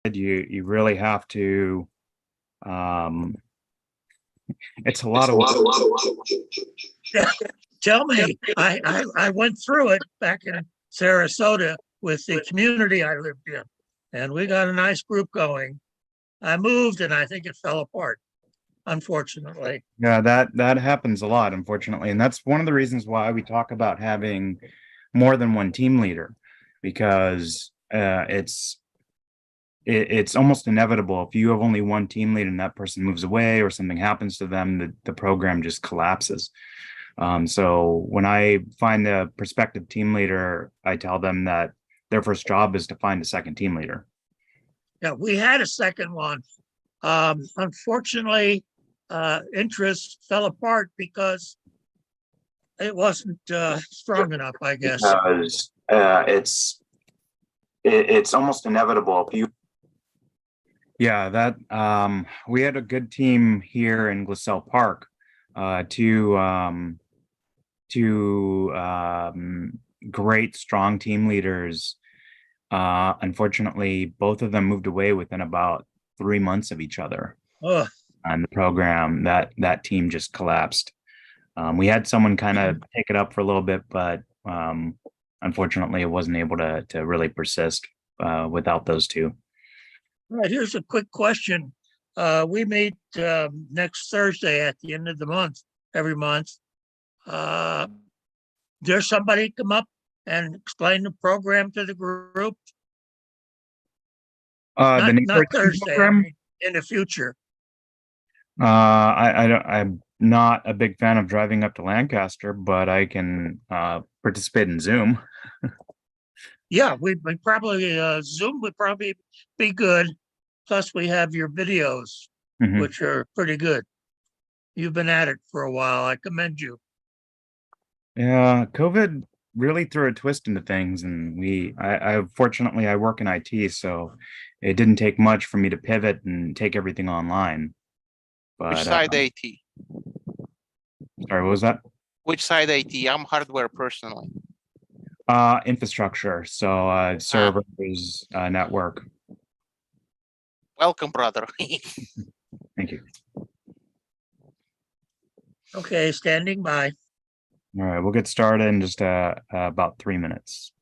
You really have to. Um, it's a It's lot a of lot, work. a lot, a lot, a lot. Tell me, I went through it back in Sarasota with the community I lived in, and we got a nice group going. I moved and I think it fell apart, unfortunately. Yeah, that happens a lot, unfortunately, and that's one of the reasons why we talk about having more than one team leader, because it's almost inevitable if you have only one team lead and that person moves away or something happens to them, the program just collapses. So when I find the prospective team leader, I tell them that their first job is to find a second team leader. Yeah, we had a second one. Unfortunately, interest fell apart because it wasn't strong enough, I guess. Because it's almost inevitable if you. Yeah, that we had a good team here in Gliselle Park. Two great strong team leaders. Unfortunately, both of them moved away within about 3 months of each other. Oh, And the program, that team just collapsed. We had someone kind of take it up for a little bit, but unfortunately, it wasn't able to really persist without those two. right. Here's a quick question. We meet next Thursday at the end of the month, every month. There's somebody come up and explain the program to the group. The Not neighborhood team Thursday, I program. mean, in the future. I don't. I'm not a big fan of driving up to Lancaster, but I can participate in Zoom. Yeah, we probably Zoom would probably be good. Plus, we have your videos, Mhm. which are pretty good. You've been at it for a while. I commend you. Yeah, COVID really threw a twist into things, and I fortunately I work in IT, so it didn't take much for me to pivot and take everything online. Which But side IT? sorry, what was that? Which side IT? I'm hardware personally. Infrastructure, so servers, network. Welcome, brother. Thank you. Okay, standing by. All right, we'll get started in just about 3 minutes.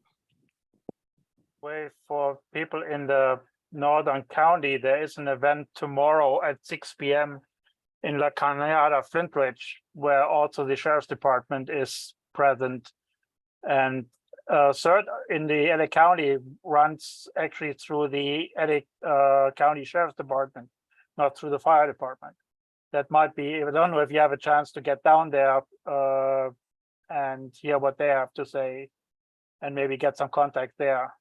Way for people in the northern county, there is an event tomorrow at 6 p.m. in La Cañada, Flintridge, where also the sheriff's department is present. And CERT in the LA County runs actually through the LA County Sheriff's Department, not through the fire department. That might be, I don't know if you have a chance to get down there and hear what they have to say and maybe get some contact there.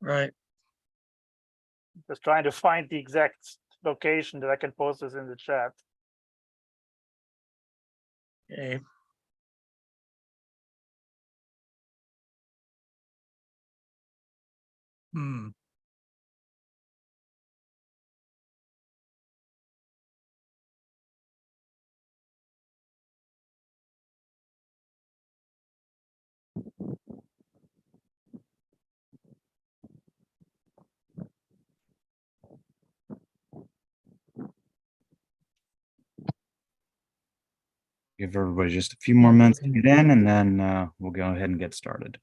Right. Just trying to find the exact location that I can post this in the chat. Okay. Hmm. Give everybody just a few more minutes to get in, and then we'll go ahead and get started.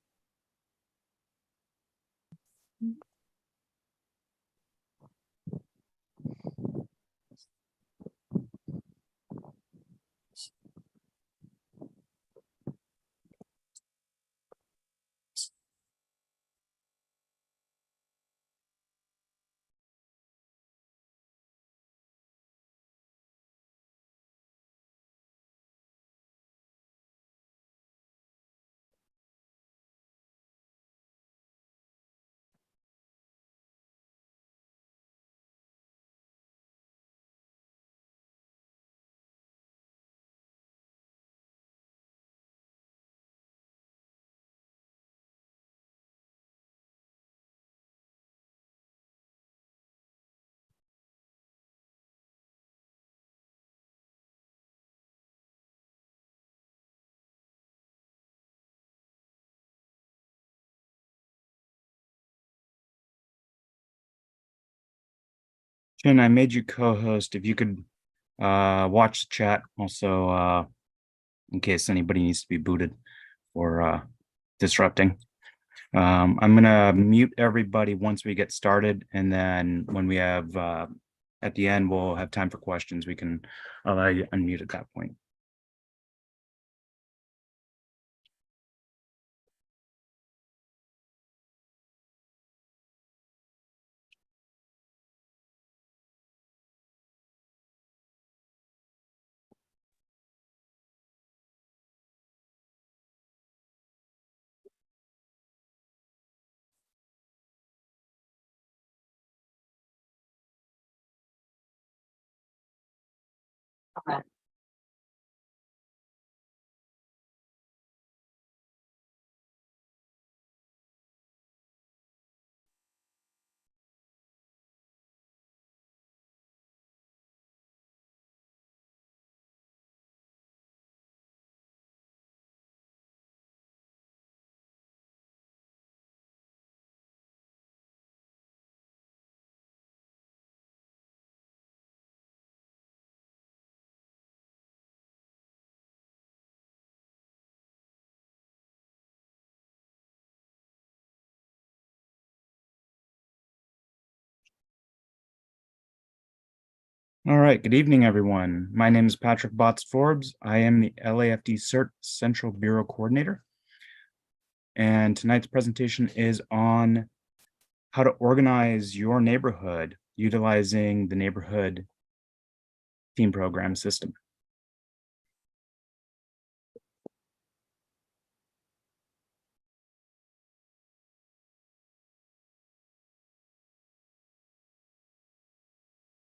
Jen, I made you co-host. If you could watch the chat also, in case anybody needs to be booted or disrupting. I'm gonna mute everybody once we get started, and then when we have at the end, we'll have time for questions. We can allow you to unmute at that point. All right, good evening, everyone. My name is Patrick Botts Forbes. I am the LAFD CERT Central Bureau Coordinator. And tonight's presentation is on how to organize your neighborhood utilizing the neighborhood theme program system.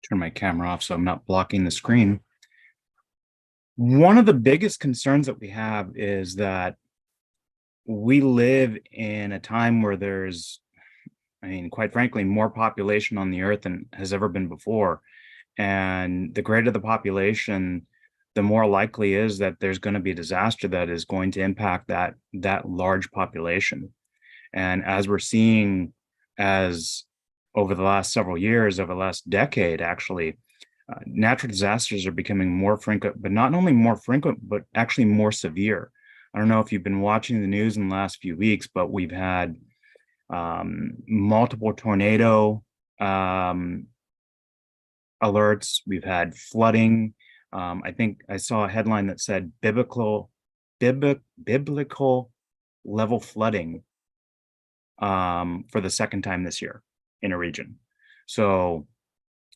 Turn my camera off so I'm not blocking the screen. One of the biggest concerns that we have is that we live in a time where there's, I mean, quite frankly, more population on the earth than has ever been before. And the greater the population, the more likely is that there's going to be a disaster that is going to impact that large population. And as we're seeing, as over the last several years, over the last decade, actually, natural disasters are becoming more frequent, but not only more frequent, but actually more severe. I don't know if you've been watching the news in the last few weeks, but we've had multiple tornado alerts. We've had flooding. I think I saw a headline that said biblical level flooding for the second time this year in a region. So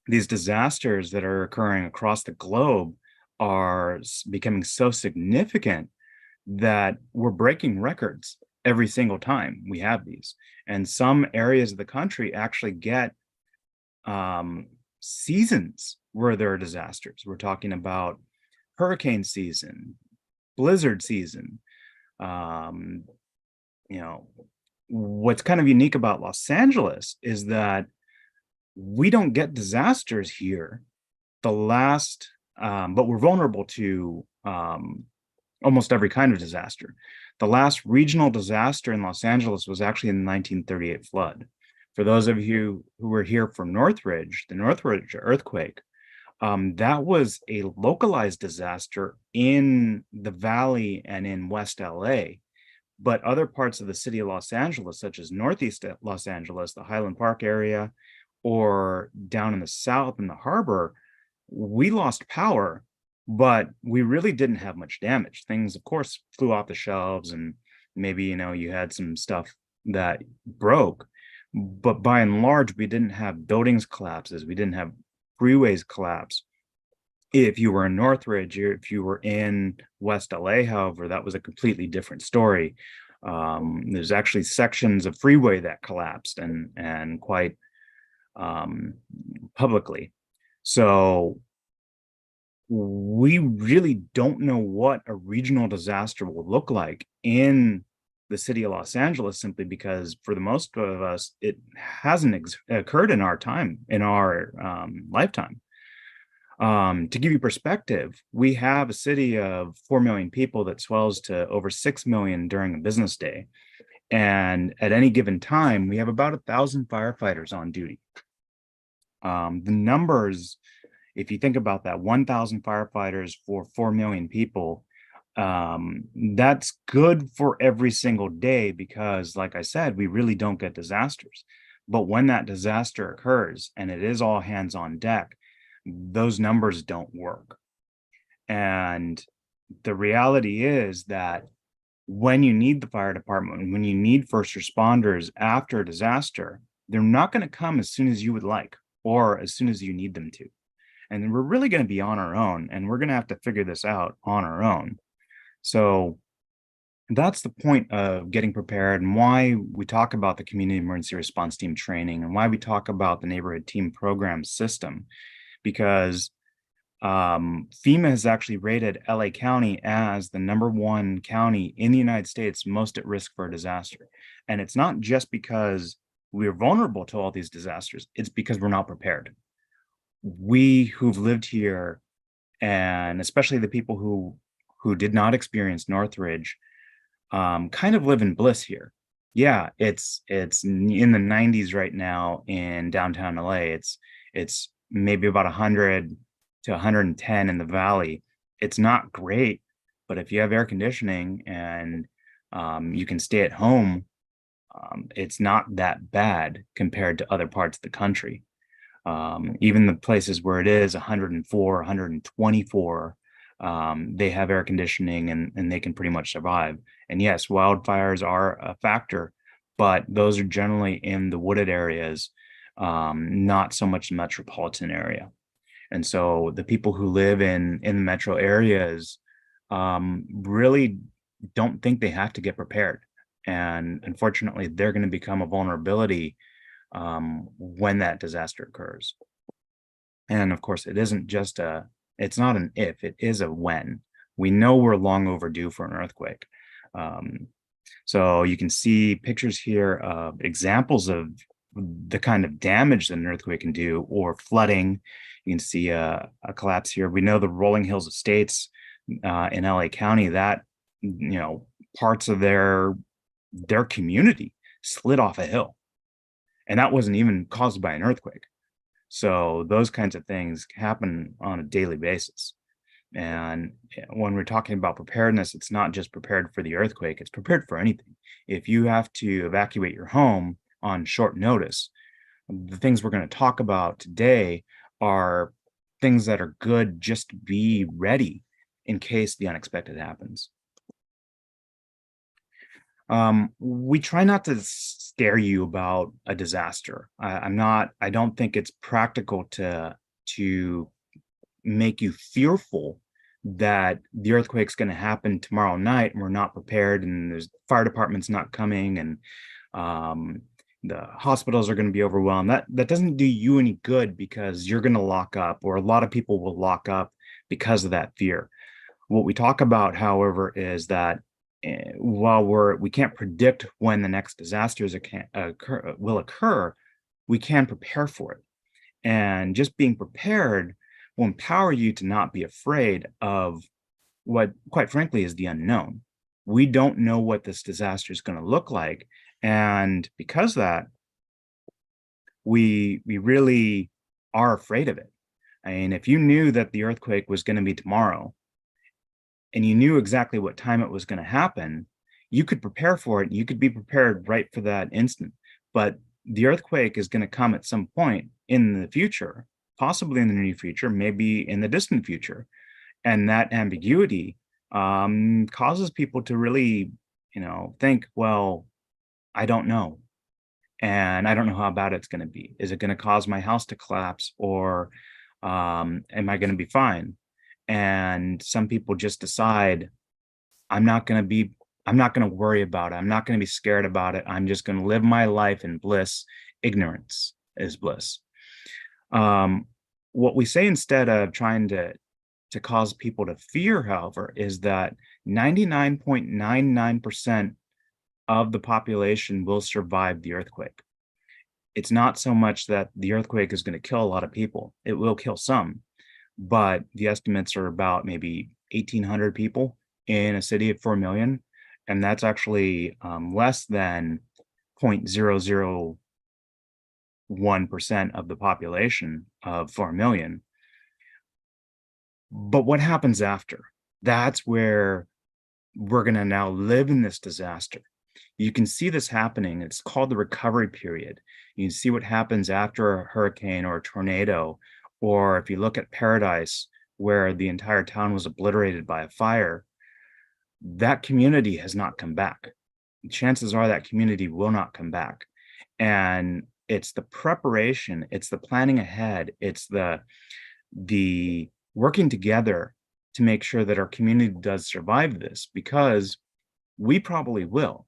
these disasters that are occurring across the globe are becoming so significant that we're breaking records every single time we have these. And some areas of the country actually get seasons where there are disasters. We're talking about hurricane season, blizzard season. You know, what's kind of unique about Los Angeles is that we don't get disasters here. But we're vulnerable to almost every kind of disaster. The last regional disaster in Los Angeles was actually in the 1938 flood. For those of you who were here from Northridge, the Northridge earthquake, that was a localized disaster in the valley and in West LA. But other parts of the city of Los Angeles, such as Northeast Los Angeles, the Highland Park area, or down in the south in the harbor, we lost power, but we really didn't have much damage. Things, of course, flew off the shelves, and maybe, you had some stuff that broke. But by and large, we didn't have buildings collapses. We didn't have freeways collapse. If you were in Northridge, if you were in West LA, however, that was a completely different story. There's actually sections of freeway that collapsed and quite publicly. So we really don't know what a regional disaster will look like in the city of Los Angeles, simply because for the most of us, it hasn't occurred in our time, in our lifetime. To give you perspective, we have a city of 4 million people that swells to over 6 million during a business day. And at any given time, we have about 1,000 firefighters on duty. The numbers, if you think about that, 1,000 firefighters for 4 million people, that's good for every single day because, like I said, we really don't get disasters. But when that disaster occurs and it is all hands on deck, those numbers don't work. And the reality is that when you need the fire department, when you need first responders after a disaster, they're not going to come as soon as you would like or as soon as you need them to. And we're really going to be on our own, and we're going to have to figure this out on our own. So that's the point of getting prepared and why we talk about the community emergency response team training and why we talk about the neighborhood team program system, because FEMA has actually rated LA County as the #1 county in the United States most at risk for a disaster. And it's not just because we're vulnerable to all these disasters, it's because we're not prepared. We who've lived here, and especially the people who did not experience Northridge, kind of live in bliss here. Yeah, it's in the 90s right now in downtown LA. It's maybe about 100 to 110 in the valley. It's not great, but if you have air conditioning and you can stay at home, it's not that bad compared to other parts of the country. Even the places where it is 104, 124, they have air conditioning and they can pretty much survive. And yes, wildfires are a factor, but those are generally in the wooded areas, not so much the metropolitan area. And so the people who live in the metro areas really don't think they have to get prepared. And unfortunately, they're going to become a vulnerability when that disaster occurs. And of course, it's not an if, it is a when. We know we're long overdue for an earthquake. So you can see pictures here of examples of the kind of damage that an earthquake can do, or flooding. You can see a collapse here. We know the rolling hills estates in LA County, that, parts of their community slid off a hill. And that wasn't even caused by an earthquake. So those kinds of things happen on a daily basis. And when we're talking about preparedness, it's not just prepared for the earthquake, it's prepared for anything. If you have to evacuate your home on short notice, the things we're going to talk about today are things that are good just to be ready in case the unexpected happens. We try not to scare you about a disaster. I don't think it's practical to make you fearful that the earthquake's going to happen tomorrow night and we're not prepared and there's fire department's not coming and the hospitals are going to be overwhelmed. That doesn't do you any good, because you're going to lock up, or a lot of people will lock up because of that fear. What we talk about, however, is that while we can't predict when the next disasters will occur, we can prepare for it. And just being prepared will empower you to not be afraid of what, quite frankly, is the unknown. We don't know what this disaster is going to look like. And because of that, we really are afraid of it. I mean, if you knew that the earthquake was going to be tomorrow, and you knew exactly what time it was going to happen, you could prepare for it. You could be prepared right for that instant. But the earthquake is going to come at some point in the future, possibly in the near future, maybe in the distant future. And that ambiguity causes people to really, think, well, I don't know. And I don't know how bad it's going to be. Is it going to cause my house to collapse, or am I going to be fine? And some people just decide, I'm not going to worry about it. I'm not going to be scared about it. I'm just going to live my life in bliss. Ignorance is bliss. What we say instead of trying to cause people to fear, however, is that 99.99% of the population will survive the earthquake. It's not so much that the earthquake is going to kill a lot of people. It will kill some, but the estimates are about maybe 1,800 people in a city of 4 million. And that's actually less than 0.00 1% of the population of 4 million. But what happens after? That's where we're going to now live in this disaster. You can see this happening. It's called the recovery period. You can see what happens after a hurricane or a tornado, or if you look at Paradise, where the entire town was obliterated by a fire, that community has not come back. Chances are that community will not come back. And it's the preparation, it's the planning ahead, it's the working together to make sure that our community does survive this, because we probably will.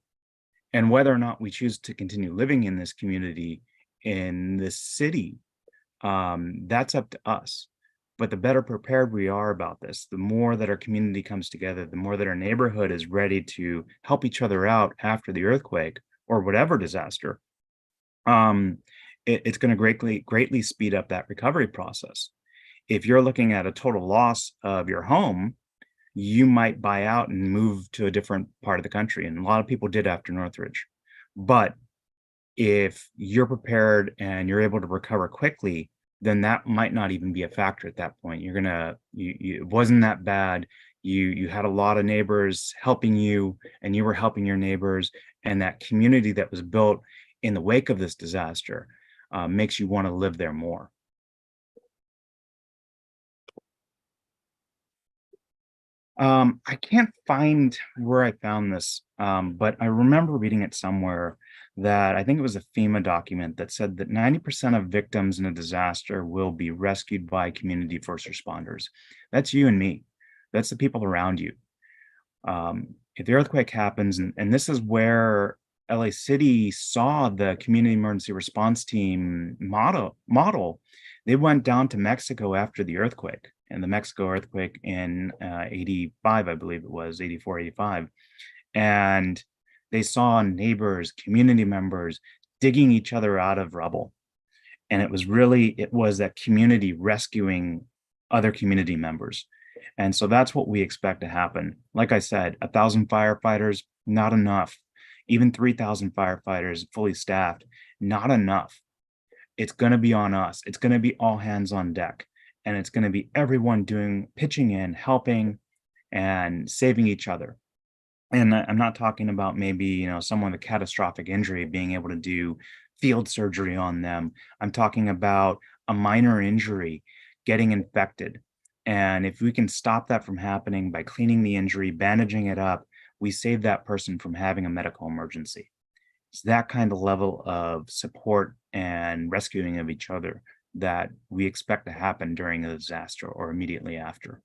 And whether or not we choose to continue living in this community, in this city, that's up to us. But the better prepared we are about this, the more that our community comes together, the more that our neighborhood is ready to help each other out after the earthquake or whatever disaster, it's going to greatly speed up that recovery process. If you're looking at a total loss of your home, you might buy out and move to a different part of the country. And a lot of people did after Northridge. But if you're prepared and you're able to recover quickly, then that might not even be a factor at that point. You're gonna, it wasn't that bad. You had a lot of neighbors helping you, and you were helping your neighbors, and that community that was built in the wake of this disaster makes you want to live there more. I can't find where I found this, but I remember reading it somewhere that I think it was a FEMA document that said that 90% of victims in a disaster will be rescued by community first responders. That's you and me. That's the people around you. If the earthquake happens, and this is where LA City saw the community emergency response team model, they went down to Mexico after the earthquake, and the Mexico earthquake in 85, I believe it was, 84, 85. And they saw neighbors, community members digging each other out of rubble. And it was that community rescuing other community members. And so that's what we expect to happen. Like I said, 1,000 firefighters, not enough. Even 3,000 firefighters fully staffed, not enough. It's going to be on us. It's going to be all hands on deck. And it's going to be everyone pitching in, helping, and saving each other. And I'm not talking about maybe, someone with a catastrophic injury being able to do field surgery on them. I'm talking about a minor injury getting infected. And if we can stop that from happening by cleaning the injury, bandaging it up, we save that person from having a medical emergency. It's that kind of level of support and rescuing of each other that we expect to happen during a disaster or immediately after.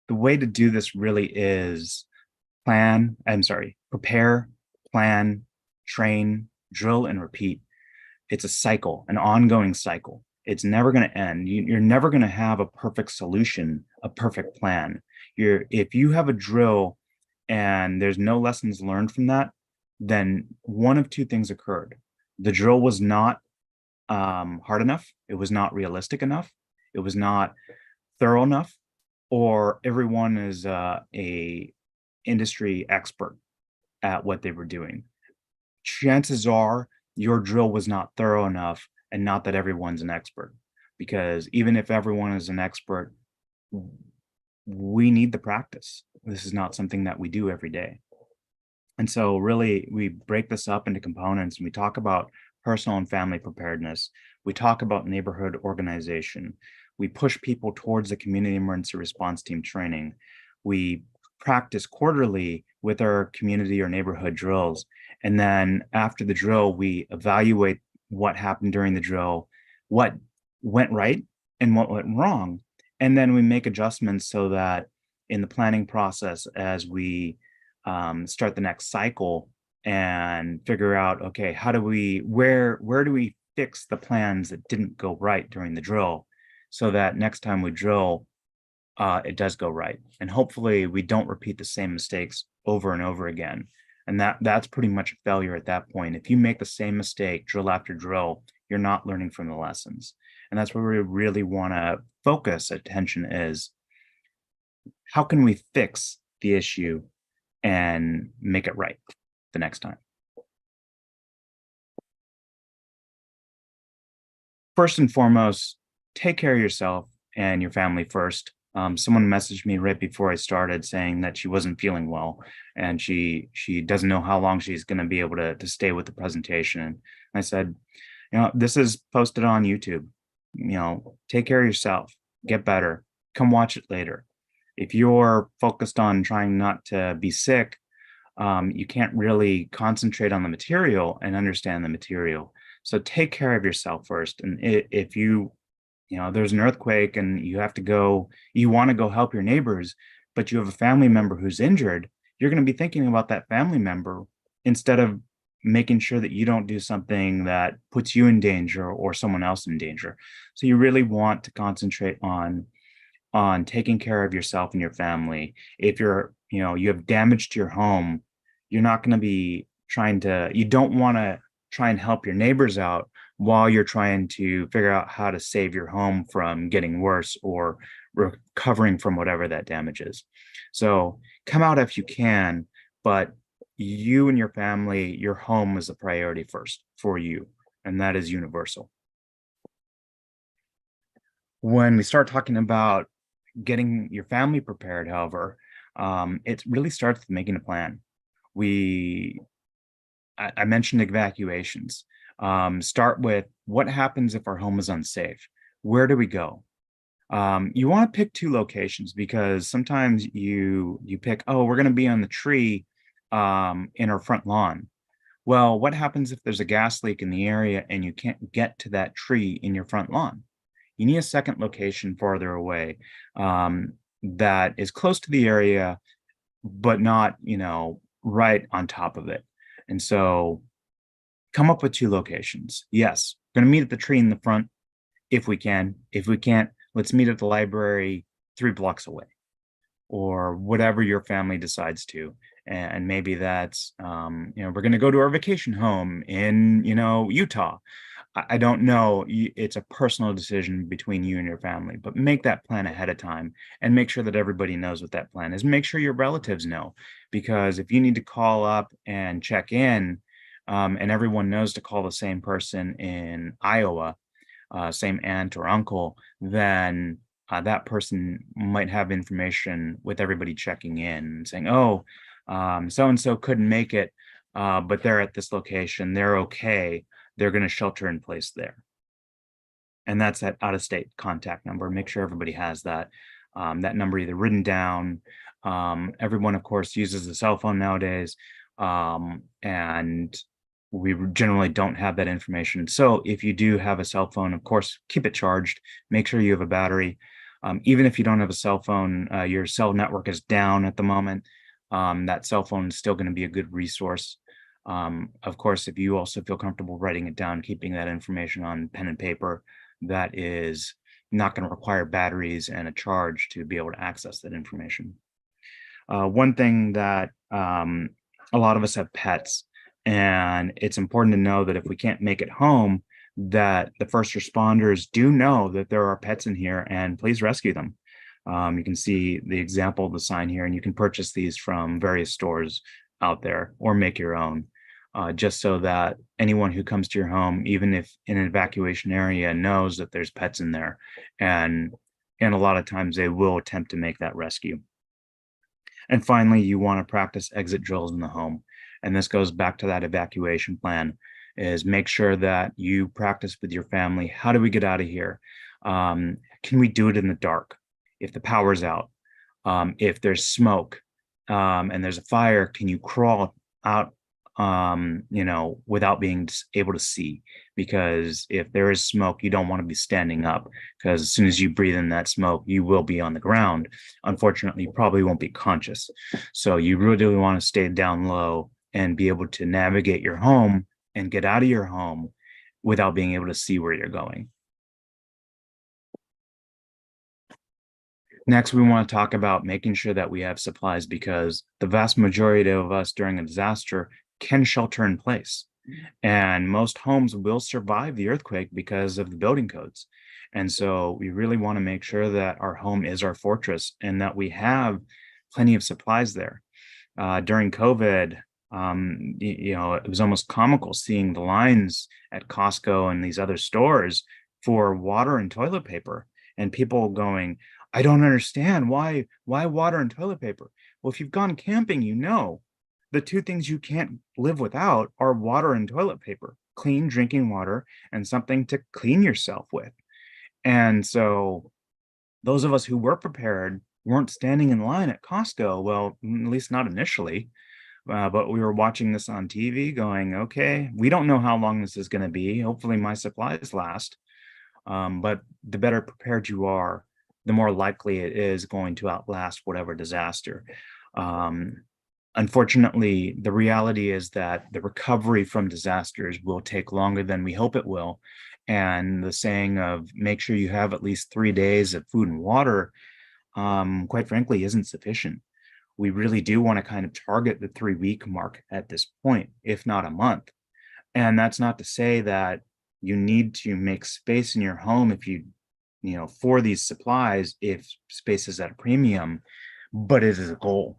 The way to do this really is prepare, plan, train, drill, and repeat. It's a cycle, an ongoing cycle. It's never going to end. You're never going to have a perfect solution, a perfect plan. If you have a drill and there's no lessons learned from that, then one of two things occurred. The drill was not hard enough. It was not realistic enough. It was not thorough enough, or everyone is a industry expert at what they were doing. Chances are your drill was not thorough enough, and not that everyone's an expert, because even if everyone is an expert, we need the practice. This is not something that we do every day. And so really, we break this up into components, and we talk about personal and family preparedness. We talk about neighborhood organization. We push people towards the community emergency response team training. We practice quarterly with our community or neighborhood drills. And then after the drill, we evaluate what happened during the drill, what went right and what went wrong. And then we make adjustments so that in the planning process, as we start the next cycle and figure out, okay, where do we fix the plans that didn't go right during the drill, so that next time we drill, it does go right. And hopefully we don't repeat the same mistakes over and over again. And that's pretty much a failure at that point. If you make the same mistake drill after drill, you're not learning from the lessons. And that's where we really want to focus attention is, how can we fix the issue and make it right the next time. First and foremost, take care of yourself and your family first. Someone messaged me right before I started saying that she wasn't feeling well and she doesn't know how long she's going to be able to stay with the presentation. And I said, this is posted on YouTube. Take care of yourself, get better, come watch it later. If you're focused on trying not to be sick, you can't really concentrate on the material and understand the material. So take care of yourself first. And if there's an earthquake and you want to go help your neighbors, but you have a family member who's injured, you're going to be thinking about that family member instead of making sure that you don't do something that puts you in danger or someone else in danger. So you really want to concentrate on taking care of yourself and your family. If you have damage to your home, you're not going to be you don't want to try and help your neighbors out while you're trying to figure out how to save your home from getting worse or recovering from whatever that damage is. So come out if you can, but you and your family, your home is a priority first for you, and that is universal. When we start talking about getting your family prepared, however, it really starts with making a plan. I mentioned evacuations. Start with what happens if our home is unsafe? Where do we go? You want to pick two locations because sometimes you pick, we're going to be on the tree in our front lawn. Well, what happens if there's a gas leak in the area and you can't get to that tree in your front lawn? You need a second location farther away that is close to the area, but not, right on top of it. And so come up with two locations. Yes, we're going to meet at the tree in the front if we can. If we can't, let's meet at the library 3 blocks away or whatever your family decides to. And maybe that's, we're going to go to our vacation home in, Utah. I don't know. It's a personal decision between you and your family, but make that plan ahead of time and make sure that everybody knows what that plan is. Make sure your relatives know, because if you need to call up and check in, and everyone knows to call the same person in Iowa, same aunt or uncle, then that person might have information with everybody checking in and saying, so-and-so couldn't make it, but they're at this location. They're okay. They're going to shelter in place there. And that's that out-of-state contact number. Make sure everybody has that number either written down. Everyone, of course, uses a cell phone nowadays. And we generally don't have that information. So if you do have a cell phone, of course, keep it charged. Make sure you have a battery. Even if you don't have a cell phone, your cell network is down at the moment, that cell phone is still going to be a good resource. Of course, if you also feel comfortable writing it down, keeping that information on pen and paper, that is not going to require batteries and a charge to be able to access that information. One thing that a lot of us have pets, and it's important to know that if we can't make it home, that the first responders do know that there are pets in here and please rescue them. You can see the example of the sign here, and you can purchase these from various stores out there or make your own, just so that anyone who comes to your home, even if in an evacuation area, knows that there's pets in there. And a lot of times they will attempt to make that rescue. And finally, you want to practice exit drills in the home. And this goes back to that evacuation plan, is make sure that you practice with your family. How do we get out of here? Can we do it in the dark? If the power's out, if there's smoke and there's a fire, can you crawl out, without being able to see? Because if there is smoke, you don't want to be standing up, because as soon as you breathe in that smoke, you will be on the ground. Unfortunately, you probably won't be conscious. So you really want to stay down low and be able to navigate your home and get out of your home without being able to see where you're going. Next, we want to talk about making sure that we have supplies, because the vast majority of us during a disaster can shelter in place. And most homes will survive the earthquake because of the building codes. And so we really want to make sure that our home is our fortress and that we have plenty of supplies there. During COVID, it was almost comical seeing the lines at Costco and these other stores for water and toilet paper, and people going, I don't understand why water and toilet paper. Well, if you've gone camping, the two things you can't live without are water and toilet paper, clean drinking water and something to clean yourself with. And so those of us who were prepared weren't standing in line at Costco. Well, at least not initially. But we were watching this on TV going, okay, we don't know how long this is going to be. Hopefully my supplies last. But the better prepared you are, the more likely it is going to outlast whatever disaster. Unfortunately, the reality is that the recovery from disasters will take longer than we hope it will. And the saying of make sure you have at least 3 days of food and water, quite frankly, isn't sufficient. We really do want to kind of target the 3-week mark at this point, if not a month. And that's not to say that you need to make space in your home for these supplies, if space is at a premium, but it is a goal.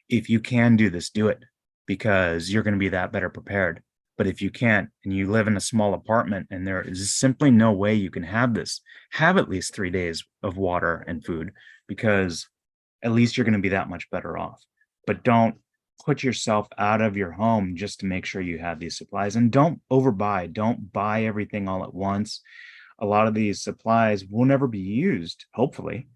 If you can do this, do it, because you're going to be that better prepared. But if you can't, and you live in a small apartment and there is simply no way you can have at least 3 days of water and food, because at least you're going to be that much better off. But don't put yourself out of your home just to make sure you have these supplies, and don't overbuy. Don't buy everything all at once. A lot of these supplies will never be used, hopefully.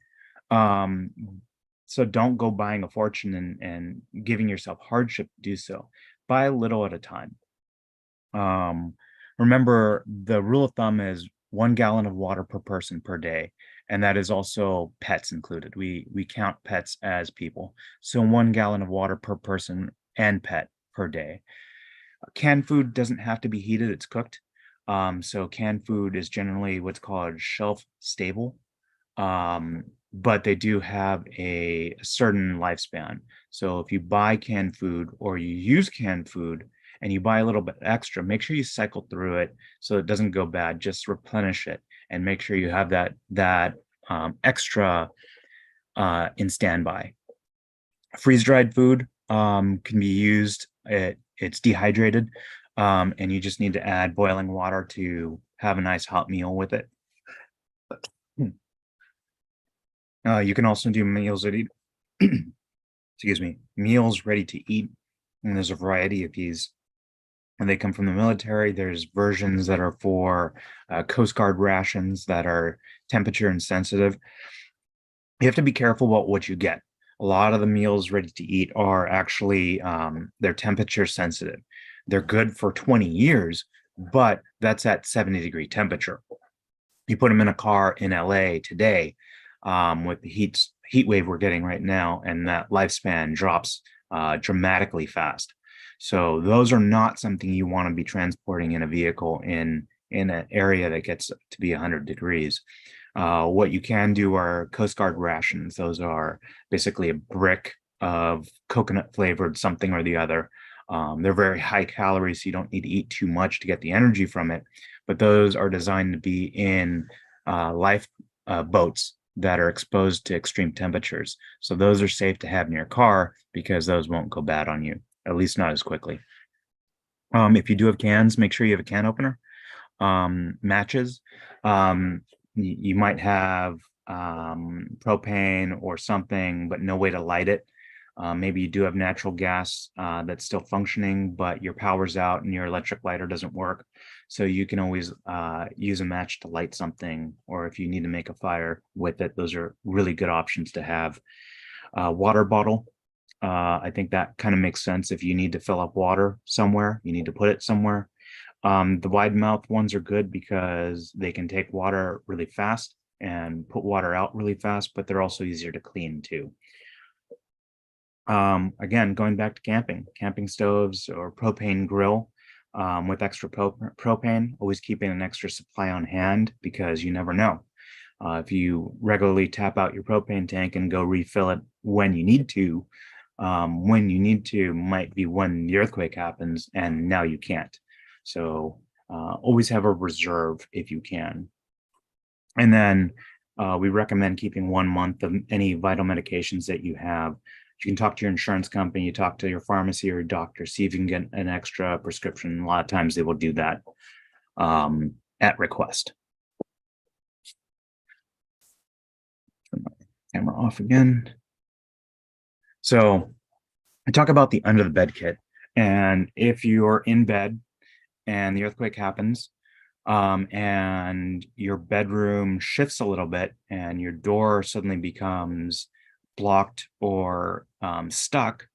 So don't go buying a fortune and giving yourself hardship to do so. Buy a little at a time. Remember, the rule of thumb is 1 gallon of water per person per day. And that is also pets included. We count pets as people. So 1 gallon of water per person and pet per day. Canned food doesn't have to be heated, it's cooked. So canned food is generally what's called shelf stable. But they do have a certain lifespan. So if you buy canned food or you use canned food and you buy a little bit extra, make sure you cycle through it so it doesn't go bad. Just replenish it and make sure you have that extra in standby. Freeze-dried food can be used. It's dehydrated, and you just need to add boiling water to have a nice hot meal with it. You can also do meals ready. Excuse me, meals ready to eat, and there's a variety of these. And they come from the military. There's versions that are for Coast Guard rations that are temperature insensitive. You have to be careful about what you get. A lot of the meals ready to eat are actually, they're temperature sensitive. They're good for 20 years, but that's at 70-degree temperature. You put them in a car in LA today, with the heat wave we're getting right now, and that lifespan drops dramatically fast. So those are not something you want to be transporting in a vehicle in an area that gets to be 100 degrees. What you can do are Coast Guard rations. Those are basically a brick of coconut flavored something or the other. They're very high calories, so you don't need to eat too much to get the energy from it. But those are designed to be in life boats that are exposed to extreme temperatures. So those are safe to have in your car because those won't go bad on you, at least not as quickly. If you do have cans, make sure you have a can opener. Matches. You might have propane or something, but no way to light it. Maybe you do have natural gas that's still functioning, but your power's out and your electric lighter doesn't work. So you can always use a match to light something, or if you need to make a fire with it, those are really good options to have. Water bottle. I think that kind of makes sense. If you need to fill up water somewhere, you need to put it somewhere. The wide mouth ones are good because they can take water really fast and put water out really fast, but they're also easier to clean too. Again, going back to camping stoves or propane grill with extra propane, always keeping an extra supply on hand because you never know. If you regularly tap out your propane tank and go refill it when you need to might be when the earthquake happens and now you can't. So always have a reserve if you can. And then we recommend keeping 1 month of any vital medications that you have. You can talk to your insurance company, you talk to your pharmacy or your doctor, see if you can get an extra prescription. A lot of times they will do that at request. Turn my camera off again. So I talk about the under the bed kit. And if you're in bed and the earthquake happens, and your bedroom shifts a little bit and your door suddenly becomes blocked or stuck,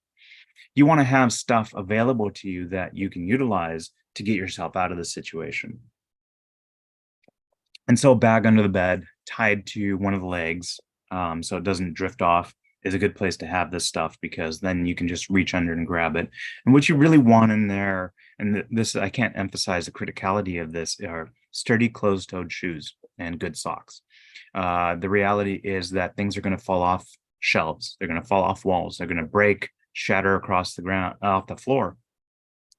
you want to have stuff available to you that you can utilize to get yourself out of the situation. And so a bag under the bed tied to one of the legs, so it doesn't drift off, is a good place to have this stuff, because then you can just reach under and grab it. And what you really want in there, and this, I can't emphasize the criticality of this, are sturdy closed-toed shoes and good socks. The reality is that things are going to fall off shelves. They're going to fall off walls. They're going to break, shatter across the ground, off the floor.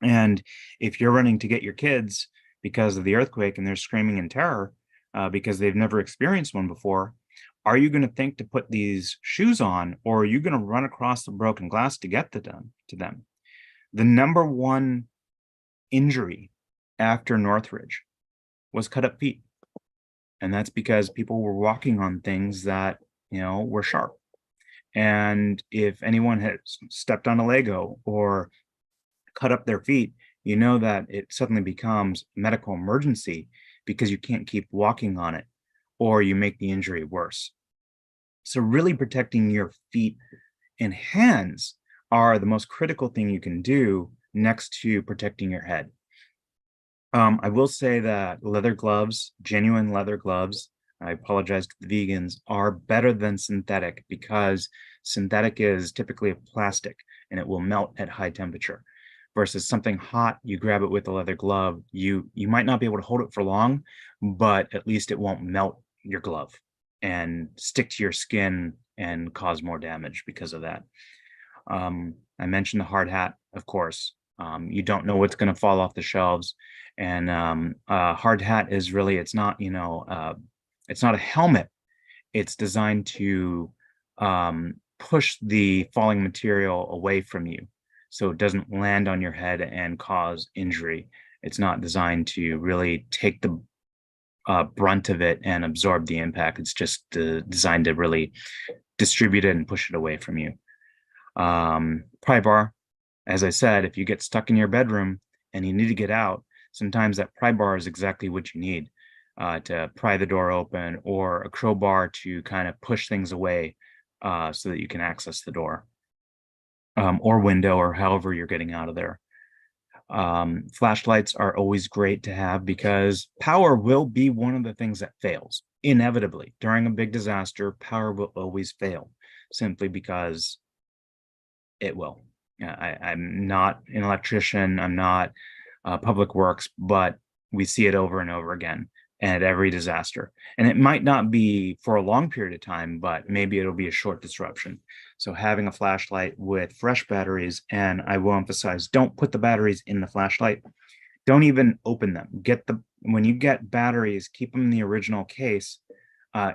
And if you're running to get your kids because of the earthquake and they're screaming in terror because they've never experienced one before, are you going to think to put these shoes on, or are you going to run across the broken glass to get to them? The number one injury after Northridge was cut up feet. And that's because people were walking on things that, were sharp. And if anyone had stepped on a Lego or cut up their feet, you know that it suddenly becomes a medical emergency because you can't keep walking on it, or you make the injury worse. So really protecting your feet and hands are the most critical thing you can do next to protecting your head. I will say that leather gloves, genuine leather gloves, I apologize to the vegans, are better than synthetic, because synthetic is typically a plastic and it will melt at high temperature. Versus something hot, you grab it with a leather glove, you might not be able to hold it for long, but at least it won't melt your glove and stick to your skin and cause more damage because of that. I mentioned the hard hat, of course. You don't know what's going to fall off the shelves, and hard hat is really, it's not it's not a helmet. It's designed to push the falling material away from you, so it doesn't land on your head and cause injury. It's not designed to really take the brunt of it and absorb the impact. It's just designed to really distribute it and push it away from you. Pry bar, as I said, if you get stuck in your bedroom and you need to get out, sometimes that pry bar is exactly what you need to pry the door open, or a crowbar to kind of push things away so that you can access the door or window, or however you're getting out of there. Flashlights are always great to have, because power will be one of the things that fails. Inevitably, during a big disaster, power will always fail, simply because it will. I'm not an electrician, I'm not public works, but we see it over and over again at every disaster. And it might not be for a long period of time, but maybe it'll be a short disruption. So having a flashlight with fresh batteries, and I will emphasize, don't put the batteries in the flashlight. Don't even open them. When you get batteries, keep them in the original case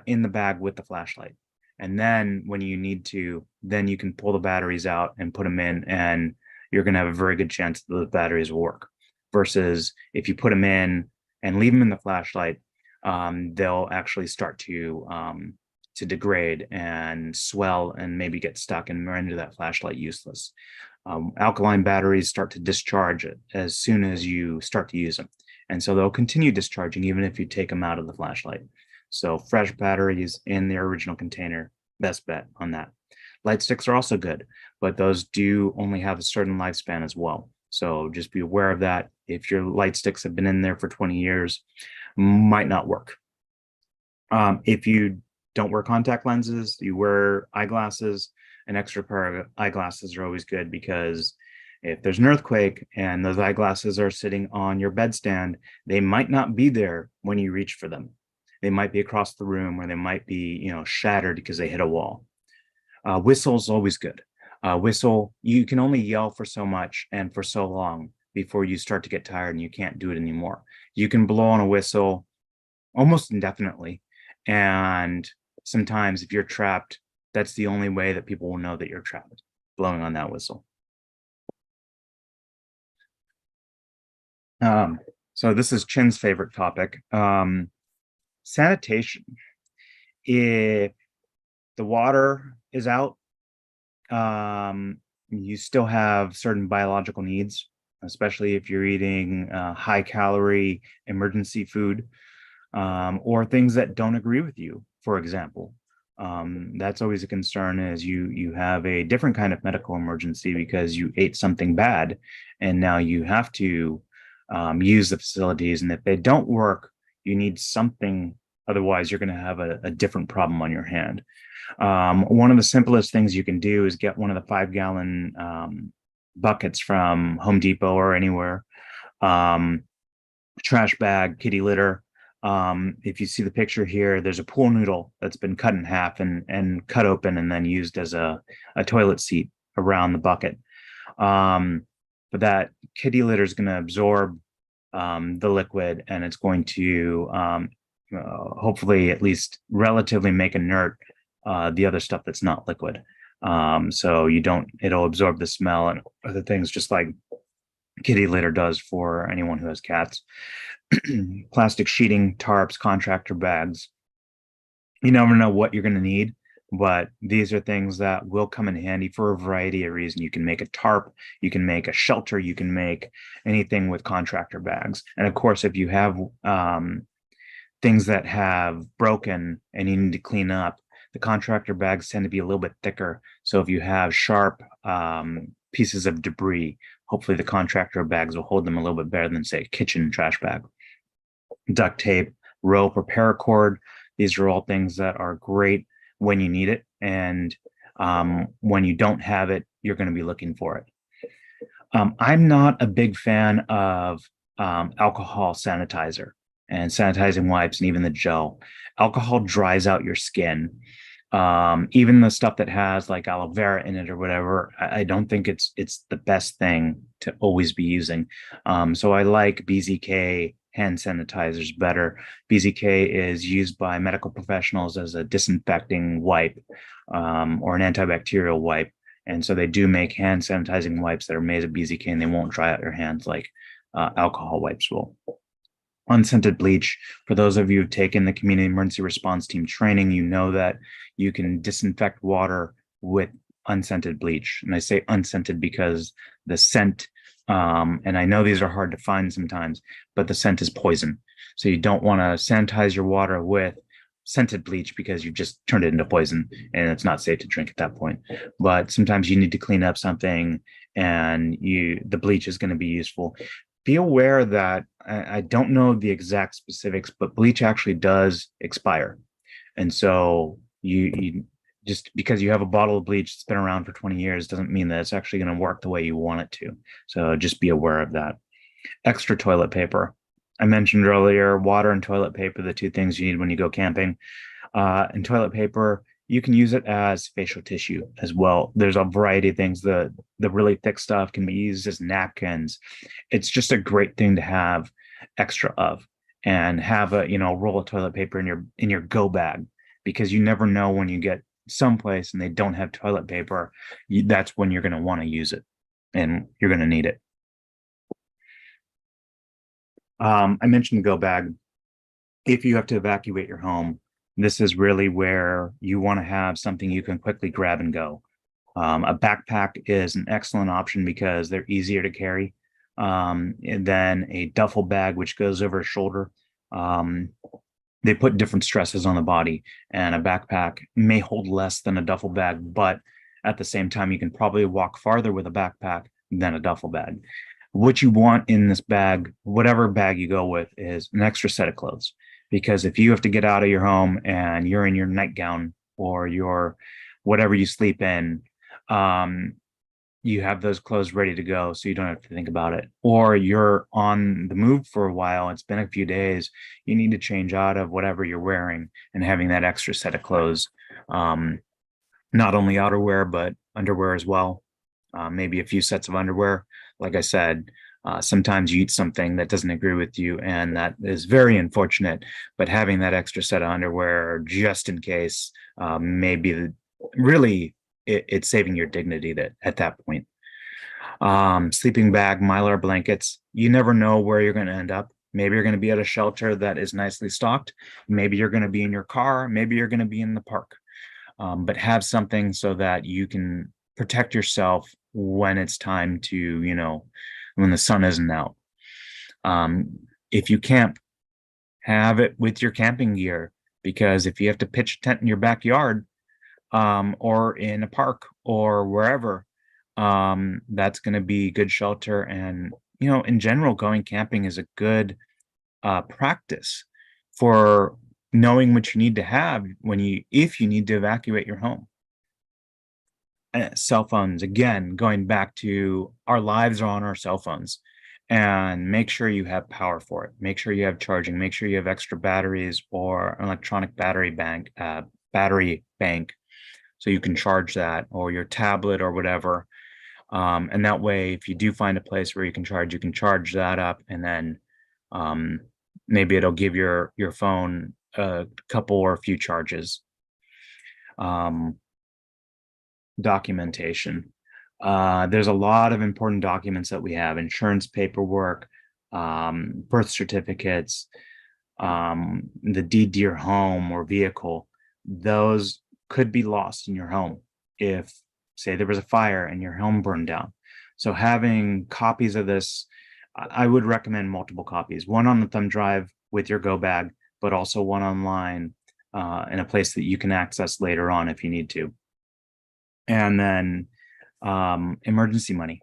in the bag with the flashlight. And then when you need to, then you can pull the batteries out and put them in, and you're going to have a very good chance that the batteries will work. Versus if you put them in and leave them in the flashlight, they'll actually start to degrade and swell and maybe get stuck and render that flashlight useless. Alkaline batteries start to discharge as soon as you start to use them. And so they'll continue discharging even if you take them out of the flashlight. So fresh batteries in their original container, best bet on that. Light sticks are also good, but those do only have a certain lifespan as well. So just be aware of that. If your light sticks have been in there for 20 years, might not work. If you don't wear contact lenses, you wear eyeglasses, an extra pair of eyeglasses are always good, because if there's an earthquake and those eyeglasses are sitting on your bedstand, they might not be there when you reach for them. They might be across the room, or they might be, shattered because they hit a wall. Whistle's always good. Whistle, you can only yell for so much and for so long before you start to get tired and you can't do it anymore. You can blow on a whistle almost indefinitely. And sometimes if you're trapped, that's the only way that people will know that you're trapped. blowing on that whistle. So this is Chin's favorite topic. Sanitation. If the water is out, you still have certain biological needs, especially if you're eating high calorie emergency food, or things that don't agree with you, for example. That's always a concern, is you have a different kind of medical emergency because you ate something bad and now you have to use the facilities, and if they don't work, you need something, otherwise you're going to have a different problem on your hand. One of the simplest things you can do is get one of the 5-gallon buckets from Home Depot or anywhere. Trash bag, kitty litter. If you see the picture here, there's a pool noodle that's been cut in half and cut open and then used as a toilet seat around the bucket. But that kitty litter is going to absorb the liquid, and it's going to hopefully at least relatively make inert the other stuff that's not liquid. So it'll absorb the smell and other things, just like kitty litter does for anyone who has cats. Plastic sheeting, tarps, contractor bags. You never know what you're going to need, but these are things that will come in handy for a variety of reasons. You can make a tarp, you can make a shelter, you can make anything with contractor bags. And of course, if you have things that have broken and you need to clean up, the contractor bags tend to be a little bit thicker. So if you have sharp pieces of debris, hopefully the contractor bags will hold them a little bit better than, say, a kitchen trash bag. Duct tape, rope, or paracord. These are all things that are great when you need it. And when you don't have it, you're going to be looking for it. I'm not a big fan of alcohol sanitizer and sanitizing wipes and even the gel. Alcohol dries out your skin. Even the stuff that has like aloe vera in it or whatever, I don't think it's the best thing to always be using. So I like BZK hand sanitizers better. BZK is used by medical professionals as a disinfecting wipe or an antibacterial wipe. And so they do make hand sanitizing wipes that are made of BZK, and they won't dry out your hands like alcohol wipes will. Unscented bleach. For those of you who've taken the community emergency response team training, you know that you can disinfect water with unscented bleach. And I say unscented because the scent, and I know these are hard to find sometimes, but the scent is poison. So you don't want to sanitize your water with scented bleach because you just turned it into poison and it's not safe to drink at that point. But sometimes you need to clean up something and the bleach is going to be useful. Be aware that I don't know the exact specifics, but bleach actually does expire. And so you just because you have a bottle of bleach that's been around for 20 years doesn't mean that it's actually going to work the way you want it to. So just be aware of that. Extra toilet paper. I mentioned earlier, water and toilet paper, the two things you need when you go camping. And toilet paper, you can use it as facial tissue as well. There's a variety of things. The really thick stuff can be used as napkins. It's just a great thing to have extra of, and have a roll of toilet paper in your go bag, because you never know when you get someplace and they don't have toilet paper. That's when you're going to want to use it, and you're going to need it. I mentioned the go bag. If you have to evacuate your home, this is really where you want to have something you can quickly grab and go. A backpack is an excellent option because they're easier to carry than a duffel bag, which goes over a shoulder. They put different stresses on the body, and a backpack may hold less than a duffel bag, but at the same time, you can probably walk farther with a backpack than a duffel bag. What you want in this bag, whatever bag you go with, is an extra set of clothes. Because if you have to get out of your home and you're in your nightgown or your whatever you sleep in, you have those clothes ready to go, so you don't have to think about it. Or you're on the move for a while, it's been a few days, you need to change out of whatever you're wearing, and having that extra set of clothes, not only outerwear, but underwear as well. Maybe a few sets of underwear. Like I said, sometimes you eat something that doesn't agree with you, and that is very unfortunate, but having that extra set of underwear just in case may be really it's saving your dignity that at that point. Sleeping bag, Mylar blankets, you never know where you're going to end up. Maybe you're going to be at a shelter that is nicely stocked. Maybe you're going to be in your car. Maybe you're going to be in the park. But have something so that you can protect yourself when it's time to, when the sun isn't out. If you camp, have it with your camping gear, because if you have to pitch a tent in your backyard, or in a park or wherever, that's going to be good shelter. And, in general, going camping is a good practice for knowing what you need to have if you need to evacuate your home. Cell phones, again, going back to our lives are on our cell phones, and make sure you have power for it. Make sure you have charging, make sure you have extra batteries or an electronic battery bank, so you can charge that, or your tablet or whatever. And that way, if you do find a place where you can charge that up, and then maybe it'll give your phone a couple or a few charges. Documentation. There's a lot of important documents that we have: insurance paperwork, birth certificates, the deed to your home or vehicle. Those could be lost in your home if, say, there was a fire and your home burned down. So having copies of this, I would recommend multiple copies, one on the thumb drive with your go bag, but also one online in a place that you can access later on if you need to. And then emergency money.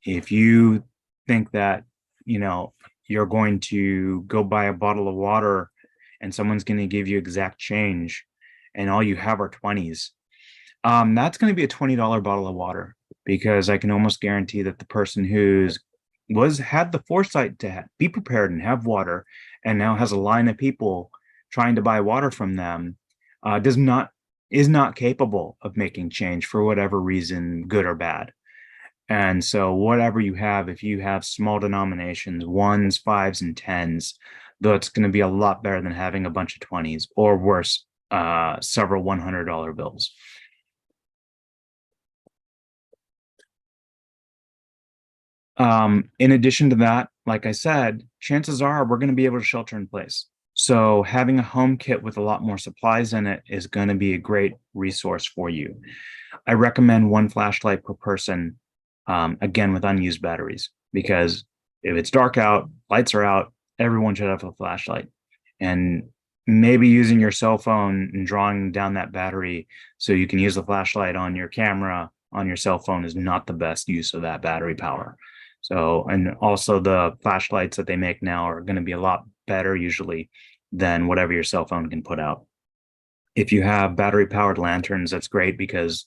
If you think that, you're going to go buy a bottle of water and someone's going to give you exact change and all you have are 20s, that's going to be a $20 bottle of water, because I can almost guarantee that the person had the foresight to be prepared and have water, and now has a line of people trying to buy water from them, is not capable of making change for whatever reason, good or bad. And so whatever you have, if you have small denominations, 1s, 5s, and 10s, that's going to be a lot better than having a bunch of 20s, or worse, several $100 bills. In addition to that, like I said, chances are we're going to be able to shelter in place. So having a home kit with a lot more supplies in it is going to be a great resource for you. I recommend one flashlight per person, again, with unused batteries, because if it's dark out, lights are out, everyone should have a flashlight. And maybe using your cell phone and drawing down that battery so you can use the flashlight on your camera on your cell phone is not the best use of that battery power. So, and also the flashlights that they make now are going to be a lot better usually than whatever your cell phone can put out. If you have battery powered lanterns, that's great, because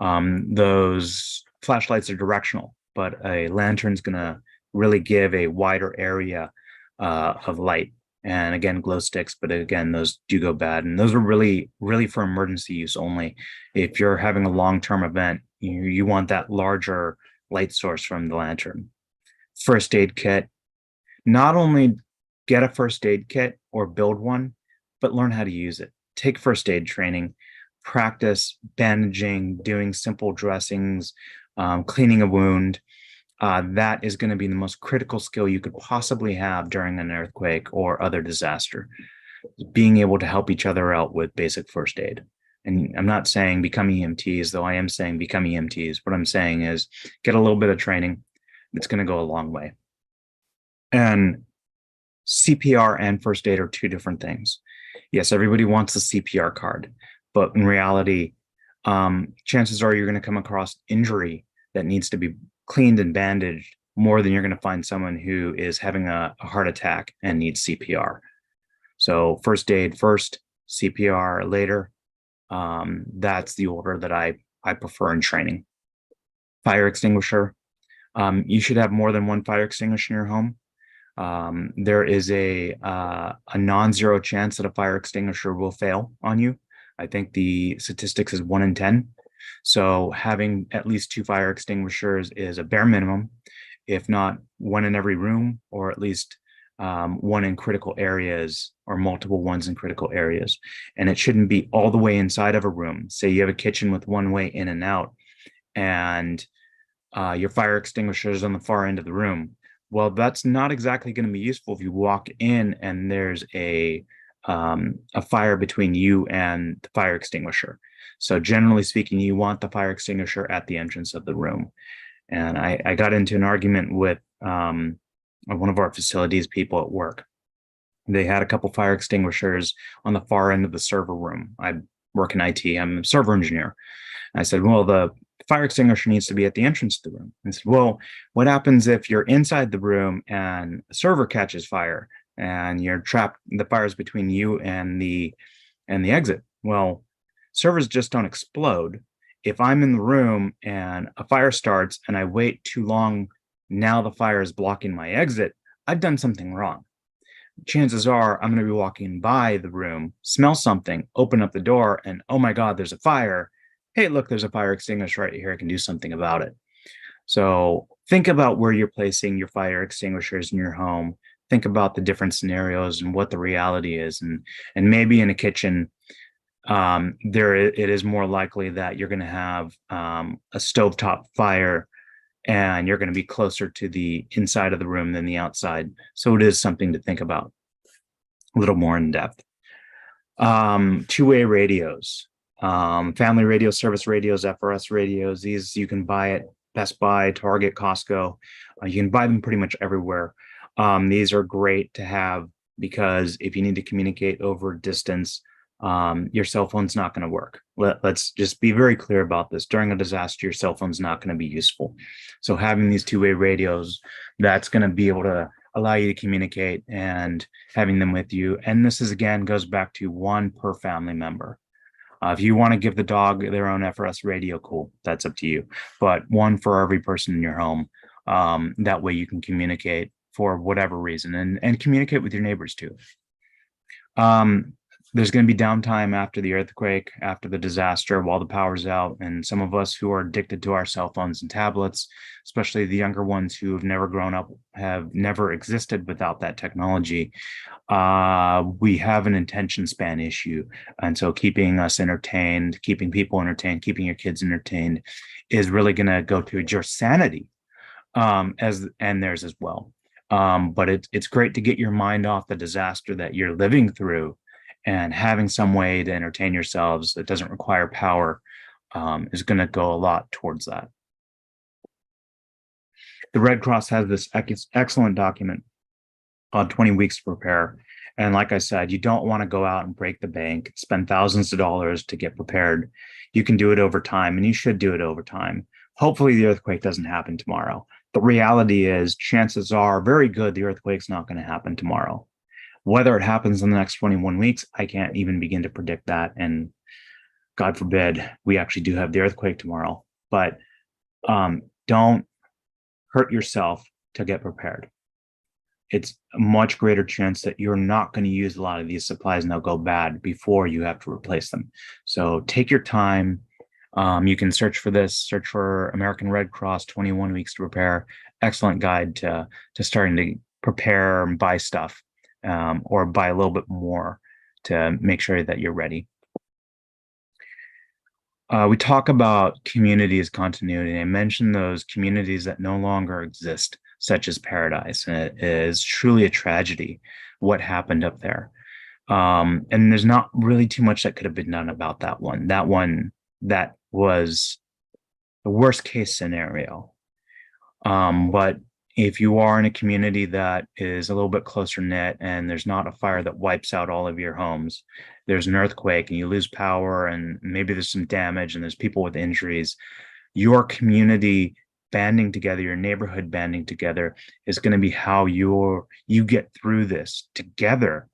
those flashlights are directional, but a lantern's going to really give a wider area of light. And again, glow sticks, but again, those do go bad, and those are really for emergency use only. If you're having a long-term event, you want that larger light source from the lantern. First aid kit. Not only get a first aid kit or build one, but learn how to use it. Take first aid training, practice bandaging, doing simple dressings, cleaning a wound. That is going to be the most critical skill you could possibly have during an earthquake or other disaster. Being able to help each other out with basic first aid. And I'm not saying become EMTs, though I am saying become EMTs. What I'm saying is get a little bit of training. It's going to go a long way. And CPR and first aid are two different things. Yes, everybody wants a CPR card, but in reality, chances are you're going to come across injury that needs to be cleaned and bandaged more than you're going to find someone who is having a heart attack and needs CPR. So first aid first, CPR later. That's the order that I prefer in training. Fire extinguisher. You should have more than one fire extinguisher in your home. There is a non-zero chance that a fire extinguisher will fail on you. I think the statistics is 1 in 10. So having at least 2 fire extinguishers is a bare minimum, if not one in every room, or at least one in critical areas or multiple ones in critical areas. And it shouldn't be all the way inside of a room. Say you have a kitchen with one way in and out, and your fire extinguisher is on the far end of the room. Well, that's not exactly going to be useful if you walk in and there's a fire between you and the fire extinguisher. So generally speaking, you want the fire extinguisher at the entrance of the room. And I got into an argument with one of our facilities people at work. They had a couple fire extinguishers on the far end of the server room. I work in IT. I'm a server engineer. I said, well, the fire extinguisher needs to be at the entrance to the room. I said, well, what happens if you're inside the room and the server catches fire and you're trapped, the fire's between you and the exit? Well, servers just don't explode. If I'm in the room and a fire starts and I wait too long, now the fire is blocking my exit, I've done something wrong. Chances are I'm going to be walking by the room, smell something, open up the door, and oh my God, there's a fire. Hey, look, there's a fire extinguisher right here. I can do something about it. So think about where you're placing your fire extinguishers in your home. Think about the different scenarios and what the reality is. And maybe in a kitchen, it is more likely that you're going to have a stovetop fire and you're going to be closer to the inside of the room than the outside. So it is something to think about a little more in depth. Two-way radios, family radio, service radios, FRS radios. These you can buy at Best Buy, Target, Costco. You can buy them pretty much everywhere. These are great to have because if you need to communicate over distance, your cell phone's not going to work. Let's just be very clear about this. During a disaster, your cell phone's not going to be useful. So having these two-way radios, that's going to be able to allow you to communicate and having them with you. And this is, again, goes back to one per family member. If you want to give the dog their own FRS radio, cool, that's up to you. But one for every person in your home. That way you can communicate for whatever reason and communicate with your neighbors too. There's going to be downtime after the earthquake, after the disaster, while the power's out. And some of us who are addicted to our cell phones and tablets, especially the younger ones who have never grown up, have never existed without that technology, we have an attention span issue. And so keeping us entertained, keeping people entertained, keeping your kids entertained is really going to go to your sanity and theirs as well. But it's great to get your mind off the disaster that you're living through, and having some way to entertain yourselves that doesn't require power is going to go a lot towards that. The Red Cross has this excellent document called 20 Weeks to Prepare. And like I said, you don't want to go out and break the bank, spend thousands of dollars to get prepared. You can do it over time, and you should do it over time. Hopefully the earthquake doesn't happen tomorrow. The reality is chances are very good the earthquake's not going to happen tomorrow. Whether it happens in the next 21 weeks, I can't even begin to predict that. And God forbid, we actually do have the earthquake tomorrow. But don't hurt yourself to get prepared. It's a much greater chance that you're not going to use a lot of these supplies and they'll go bad before you have to replace them. So take your time. You can search for this, search for American Red Cross 21 Weeks to Prepare. Excellent guide to starting to prepare and buy stuff. Or buy a little bit more to make sure that you're ready. We talk about community as continuity. I mentioned those communities that no longer exist, such as Paradise, and it is truly a tragedy what happened up there. And there's not really too much that could have been done about that one. That was the worst case scenario. But if you are in a community that is a little bit closer knit and there's not a fire that wipes out all of your homes, there's an earthquake and you lose power and maybe there's some damage and there's people with injuries, your community banding together, your neighborhood banding together is going to be how you get through this together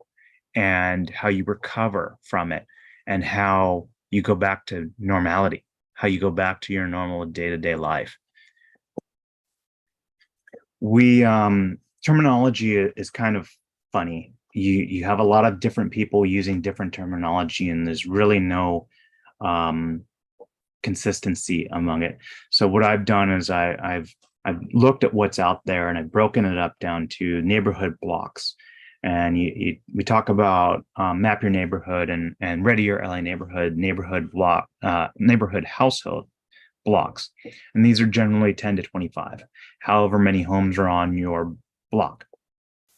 and how you recover from it and how you go back to normality, how you go back to your normal day-to-day life. Terminology is kind of funny. You have a lot of different people using different terminology, and there's really no consistency among it. So what I've done is I've I've looked at what's out there and I've broken it up down to neighborhood blocks. And we talk about map your neighborhood and ready your LA neighborhood block, neighborhood household blocks. And these are generally 10 to 25, however many homes are on your block,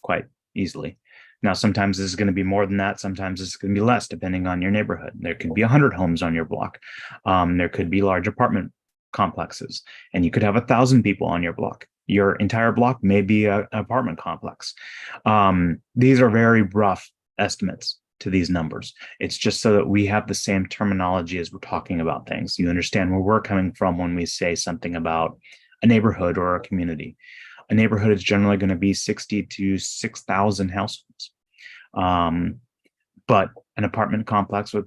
quite easily. Now, sometimes this is going to be more than that. Sometimes it's going to be less, depending on your neighborhood. There could be 100 homes on your block. There could be large apartment complexes, and you could have 1,000 people on your block. Your entire block may be an apartment complex. These are very rough estimates to these numbers. It's just so that we have the same terminology as we're talking about things. You understand where we're coming from when we say something about a neighborhood or a community. A neighborhood is generally going to be 60 to 6,000 households. But an apartment complex with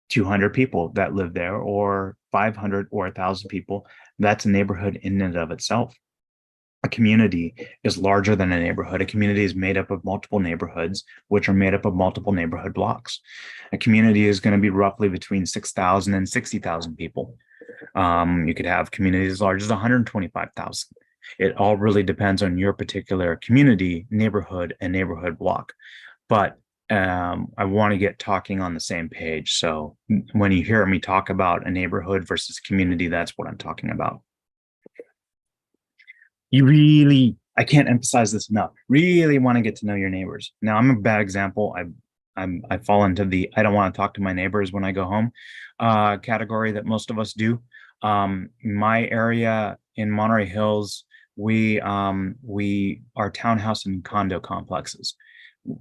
200 people that live there, or 500 or 1,000 people, that's a neighborhood in and of itself. A community is larger than a neighborhood. A community is made up of multiple neighborhoods, which are made up of multiple neighborhood blocks. A community is going to be roughly between 6,000 and 60,000 people. You could have communities as large as 125,000. It all really depends on your particular community, neighborhood, and neighborhood block. But I want to get talking on the same page. So when you hear me talk about a neighborhood versus community, that's what I'm talking about. I can't emphasize this enough, really want to get to know your neighbors. Now, I'm a bad example. I fall into the I don't want to talk to my neighbors when I go home category that most of us do. My area in Monterey Hills, we are townhouse and condo complexes.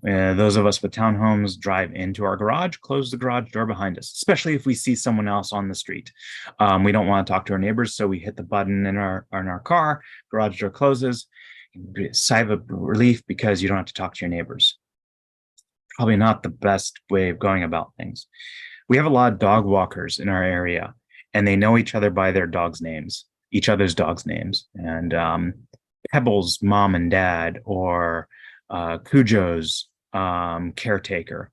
Those of us with townhomes drive into our garage, close the garage door behind us, especially if we see someone else on the street. We don't want to talk to our neighbors, so we hit the button in our car, garage door closes. Sigh of relief because you don't have to talk to your neighbors. Probably not the best way of going about things. We have a lot of dog walkers in our area, and they know each other by their each other's dogs' names. And Pebble's mom and dad, or Cujo's caretaker,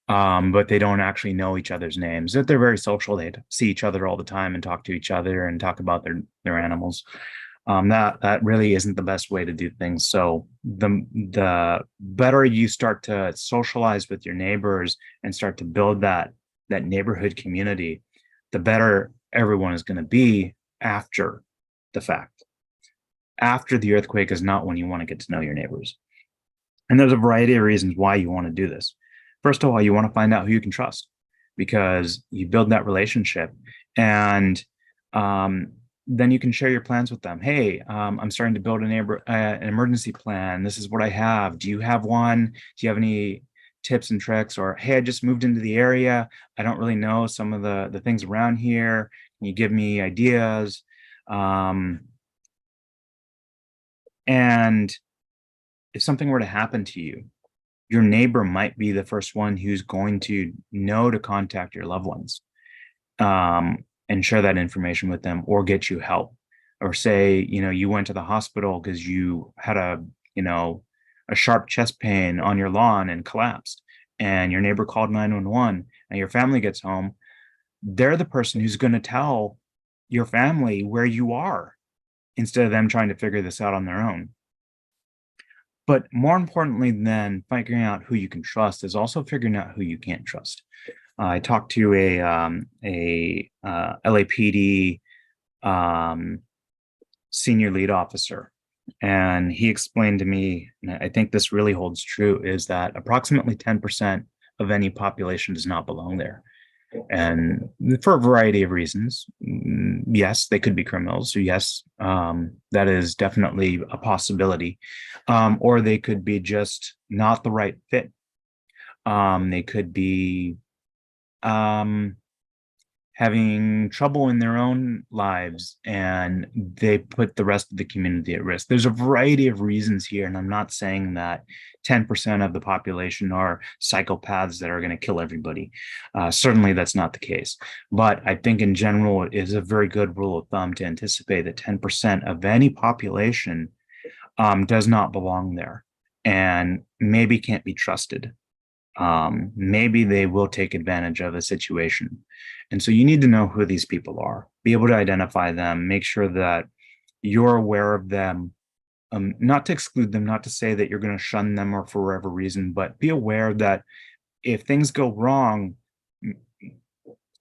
but they don't actually know each other's names. They're very social. They see each other all the time and talk to each other and talk about their animals. That really isn't the best way to do things. So the better you start to socialize with your neighbors and start to build that neighborhood community, the better everyone is going to be after the fact. After the earthquake is not when you want to get to know your neighbors. And there's a variety of reasons why you want to do this. First of all, you want to find out who you can trust, because you build that relationship, and then you can share your plans with them. Hey, I'm starting to build an emergency plan. This is what I have. Do you have one? Do you have any tips and tricks? Or, hey, I just moved into the area. I don't really know some of the things around here. Can you give me ideas? And if something were to happen to you, your neighbor might be the first one who's going to know to contact your loved ones and share that information with them, or get you help, or say, you went to the hospital because you had a sharp chest pain on your lawn and collapsed, and your neighbor called 911, and your family gets home. They're the person who's going to tell your family where you are, instead of them trying to figure this out on their own. But more importantly than figuring out who you can trust is also figuring out who you can't trust. I talked to a LAPD senior lead officer, and he explained to me, and I think this really holds true, is that approximately 10% of any population does not belong there. And for a variety of reasons. Yes, they could be criminals. So yes, that is definitely a possibility. Or they could be just not the right fit. They could be having trouble in their own lives, and they put the rest of the community at risk. There's a variety of reasons here, and I'm not saying that 10% of the population are psychopaths that are going to kill everybody. Certainly that's not the case. But I think in general, it is a very good rule of thumb to anticipate that 10% of any population does not belong there, and maybe can't be trusted. Maybe they will take advantage of a situation. And so you need to know who these people are, be able to identify them, make sure that you're aware of them, not to exclude them, not to say that you're going to shun them or for whatever reason, but be aware that if things go wrong,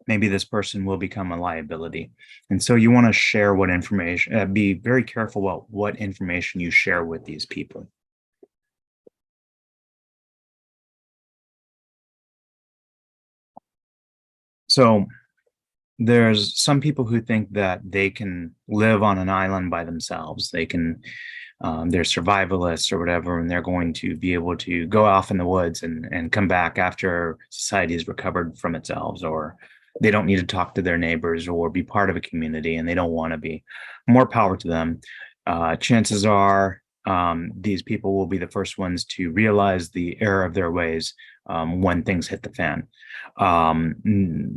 maybe this person will become a liability. And so you want to share what information, be very careful about what information you share with these people. So there's some people who think that they can live on an island by themselves. They can, they're survivalists or whatever, and they're going to be able to go off in the woods and come back after society has recovered from itself, or they don't need to talk to their neighbors or be part of a community, and they don't want to be. More power to them. Chances are these people will be the first ones to realize the error of their ways when things hit the fan.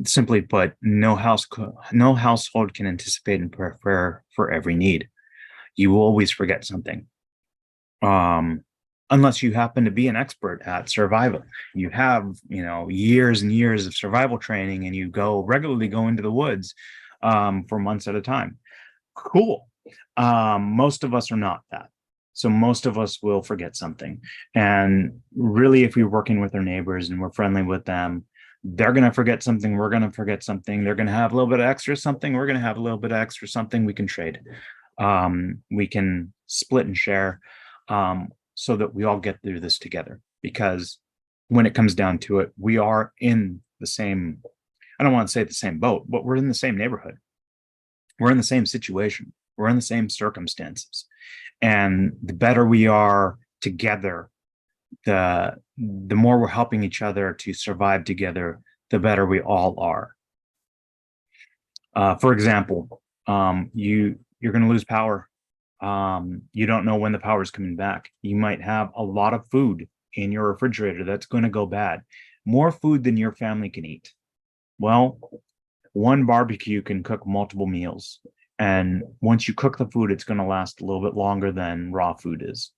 Simply put, no household can anticipate and prepare for every need. You will always forget something, unless you happen to be an expert at survival. You have, years and years of survival training, and you regularly go into the woods for months at a time. Cool. Most of us are not that. So most of us will forget something. And really, if we're working with our neighbors and we're friendly with them, they're going to forget something. We're going to forget something. They're going to have a little bit of extra something. We're going to have a little bit of extra something. We can trade. We can split and share so that we all get through this together. Because when it comes down to it, we are in the same, I don't want to say the same boat, but we're in the same neighborhood. We're in the same situation. We're in the same circumstances. And the better we are together, the more we're helping each other to survive together, the better we all are. For example, you're going to lose power. You don't know when the power is coming back. You might have a lot of food in your refrigerator that's going to go bad. More food than your family can eat. Well, one barbecue can cook multiple meals. And once you cook the food, it's going to last a little bit longer than raw food is.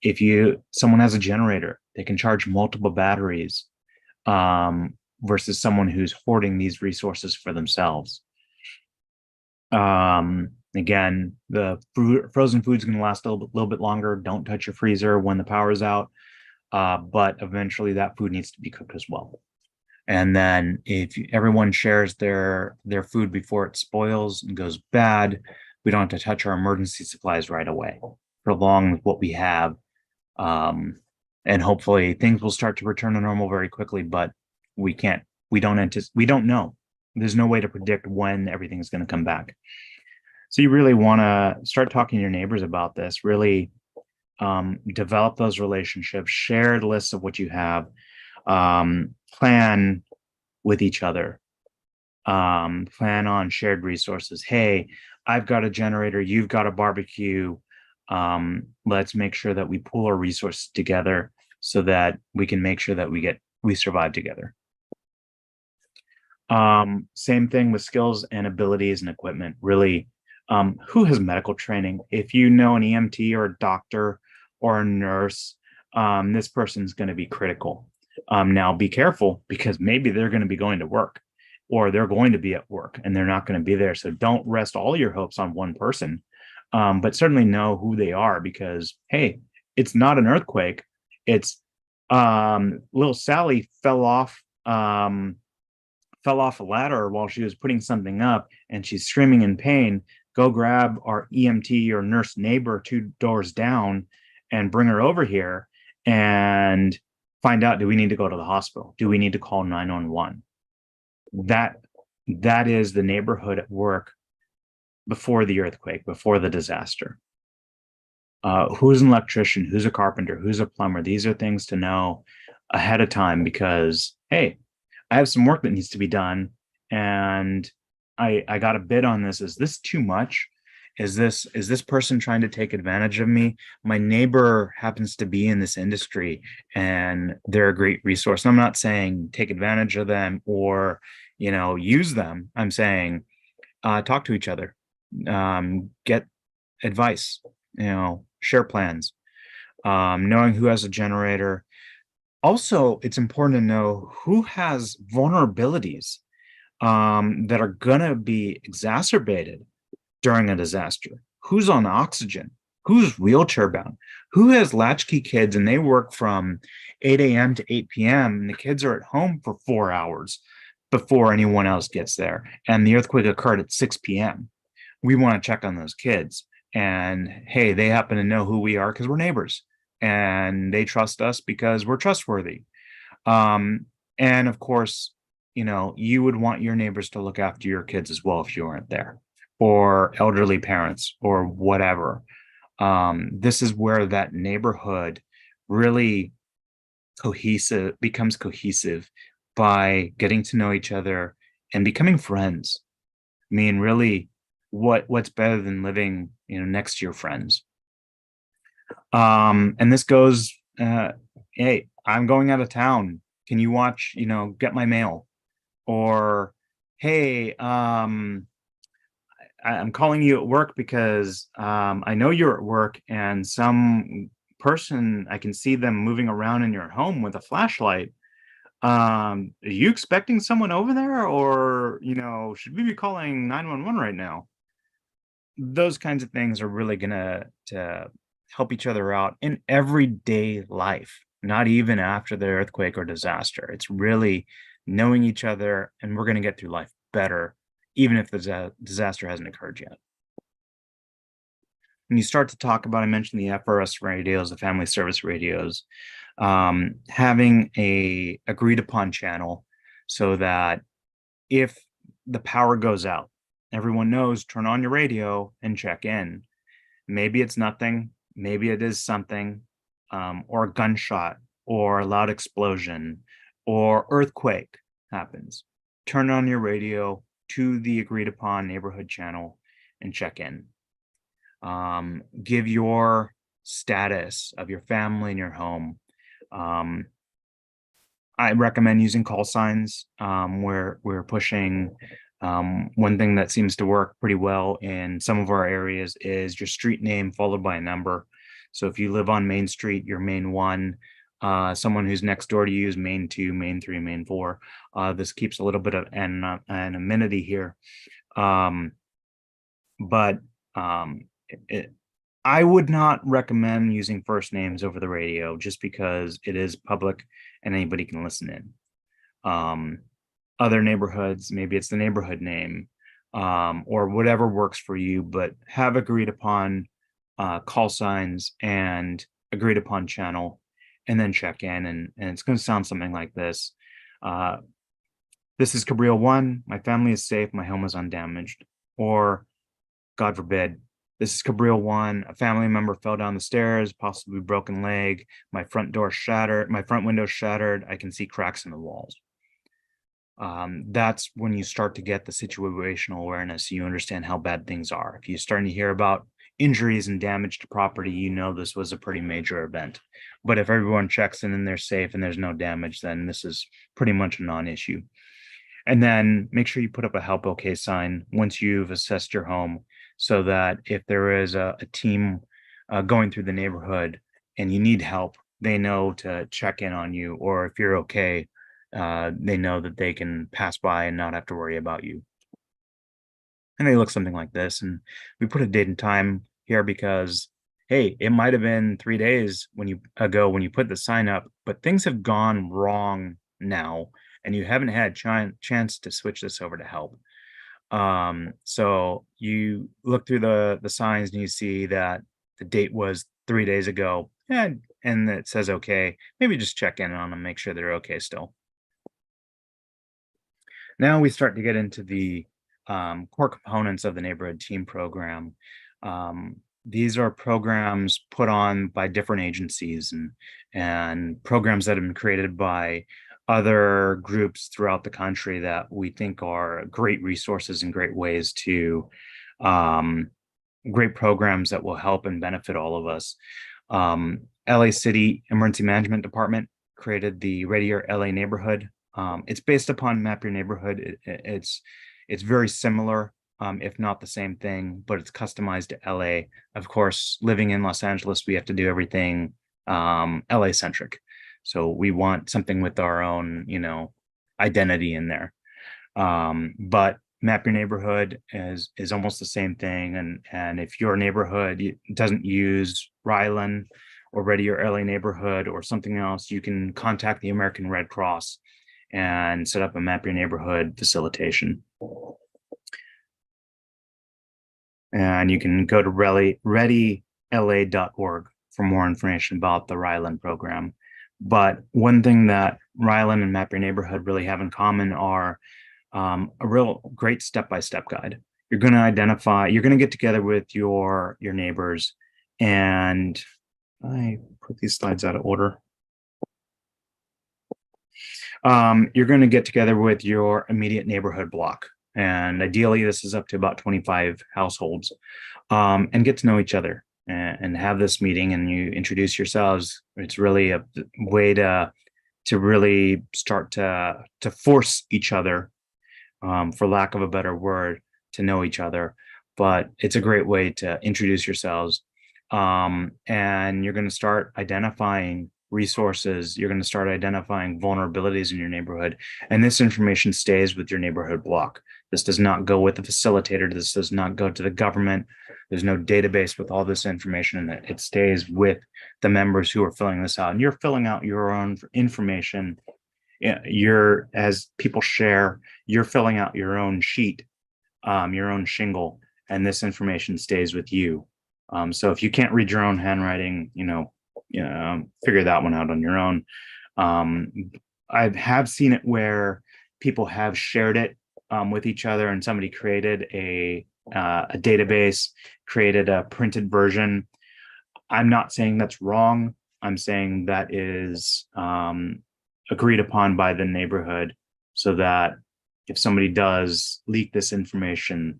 If someone has a generator, they can charge multiple batteries versus someone who's hoarding these resources for themselves. Again, the frozen food is going to last a little bit longer. Don't touch your freezer when the power is out, but eventually that food needs to be cooked as well. And then if everyone shares their food before it spoils and goes bad, we don't have to touch our emergency supplies right away. Prolong what we have. And hopefully things will start to return to normal very quickly, but we don't know. There's no way to predict when everything is going to come back. So you really want to start talking to your neighbors about this, really develop those relationships, share the lists of what you have, plan with each other, plan on shared resources. Hey, I've got a generator, you've got a barbecue. Let's make sure that we pool our resources together so that we can make sure that we survive together. Same thing with skills and abilities and equipment. Really, who has medical training? If you know an EMT or a doctor or a nurse, this person's going to be critical. Now be careful, because maybe they're going to be going to work, or they're going to be at work and they're not going to be there. So don't rest all your hopes on one person, but certainly know who they are, because, hey, it's not an earthquake. It's little Sally fell off a ladder while she was putting something up and she's screaming in pain. Go grab our EMT or nurse neighbor 2 doors down and bring her over here and find out, do we need to go to the hospital? Do we need to call 911? That is the neighborhood at work before the earthquake, before the disaster. Who's an electrician? Who's a carpenter? Who's a plumber? These are things to know ahead of time, because, hey, I have some work that needs to be done, and I got a bid on this. Is this too much? Is this person trying to take advantage of me? My neighbor happens to be in this industry and they're a great resource. And I'm not saying take advantage of them or, use them. I'm saying talk to each other, get advice, share plans, knowing who has a generator. Also, it's important to know who has vulnerabilities that are going to be exacerbated during a disaster? Who's on oxygen? Who's wheelchair bound? Who has latchkey kids and they work from 8 a.m. to 8 p.m. and the kids are at home for 4 hours before anyone else gets there? And the earthquake occurred at 6 p.m. We want to check on those kids. And hey, they happen to know who we are because we're neighbors and they trust us because we're trustworthy. And of course, you would want your neighbors to look after your kids as well if you weren't there, or elderly parents or whatever. This is where that neighborhood really becomes cohesive by getting to know each other and becoming friends. I mean, really, what's better than living, next to your friends? And this goes, hey, I'm going out of town. Can you watch, get my mail? Or, hey, I'm calling you at work because I know you're at work and some person, I can see them moving around in your home with a flashlight. Are you expecting someone over there, or, should we be calling 911 right now? Those kinds of things are really gonna to help each other out in everyday life, not even after the earthquake or disaster. It's really knowing each other, and we're gonna get through life better, even if the disaster hasn't occurred yet. When you start to talk about, I mentioned the FRS radios, the family service radios, having a agreed upon channel so that if the power goes out, everyone knows, turn on your radio and check in. Maybe it's nothing, maybe it is something, or a gunshot, or a loud explosion, or earthquake happens. Turn on your radio to the agreed upon neighborhood channel and check in. Give your status of your family and your home. I recommend using call signs. Where we're pushing. One thing that seems to work pretty well in some of our areas is your street name followed by a number. So if you live on Main Street, your Main 1, someone who's next door to you is Main 2, Main 3, Main 4. This keeps a little bit of anonymity here. But I would not recommend using first names over the radio just because it is public and anybody can listen in. Other neighborhoods, maybe it's the neighborhood name, or whatever works for you, but have agreed upon call signs and agreed upon channel, and then check in. And it's going to sound something like this. This is Cabrillo 1. My family is safe. My home is undamaged. Or, God forbid, this is Cabrillo 1. A family member fell down the stairs, possibly broken leg. My front door shattered. My front window shattered. I can see cracks in the walls. That's when you start to get the situational awareness. You understand how bad things are. If you're starting to hear about injuries and damage to property, this was a pretty major event. But if everyone checks in and they're safe and there's no damage, then this is pretty much a non-issue. And then make sure you put up a help okay sign once you've assessed your home, so that if there is a team going through the neighborhood and you need help, they know to check in on you, or if you're okay, they know that they can pass by and not have to worry about you. And they look something like this. And we put a date and time here because, hey, it might have been 3 days when you put the sign up, but things have gone wrong now, and you haven't had chance to switch this over to help. So you look through the signs and you see that the date was 3 days ago, and it says okay. Maybe just check in on them, make sure they're okay still. Now we start to get into the core components of the neighborhood team program. These are programs put on by different agencies and programs that have been created by other groups throughout the country that we think are great resources and great ways to great programs that will help and benefit all of us. LA City Emergency Management Department created the Radio LA Neighborhood. It's based upon Map Your Neighborhood. It's very similar, if not the same thing, but it's customized to LA. Of course, living in Los Angeles, we have to do everything LA centric. So we want something with our own, identity in there. But Map Your Neighborhood is almost the same thing. And if your neighborhood doesn't use Rylan or Ready Your LA Neighborhood or something else, you can contact the American Red Cross and set up a Map Your Neighborhood facilitation. And you can go to readyla.org for more information about the Rylan program. But one thing that Rylan and Map Your Neighborhood really have in common are a real great step-by-step guide. You're going to get together with your neighbors, and I put these slides out of order. You're going to get together with your immediate neighborhood block. And ideally, this is up to about 25 households, and get to know each other and have this meeting, and you introduce yourselves. It's really a way to really start to force each other, for lack of a better word, to know each other. But it's a great way to introduce yourselves. And you're going to start identifying resources. You're going to start identifying vulnerabilities in your neighborhood. And this information stays with your neighborhood block. This does not go with the facilitator. This does not go to the government. There's no database with all this information in it. It stays with the members who are filling this out. And you're filling out your own information. As people share, you're filling out your own sheet, your own shingle, and this information stays with you. So if you can't read your own handwriting, figure that one out on your own. I have seen it where people have shared it with each other, and somebody created a database, created a printed version. I'm not saying that's wrong. I'm saying that is agreed upon by the neighborhood, so that if somebody does leak this information,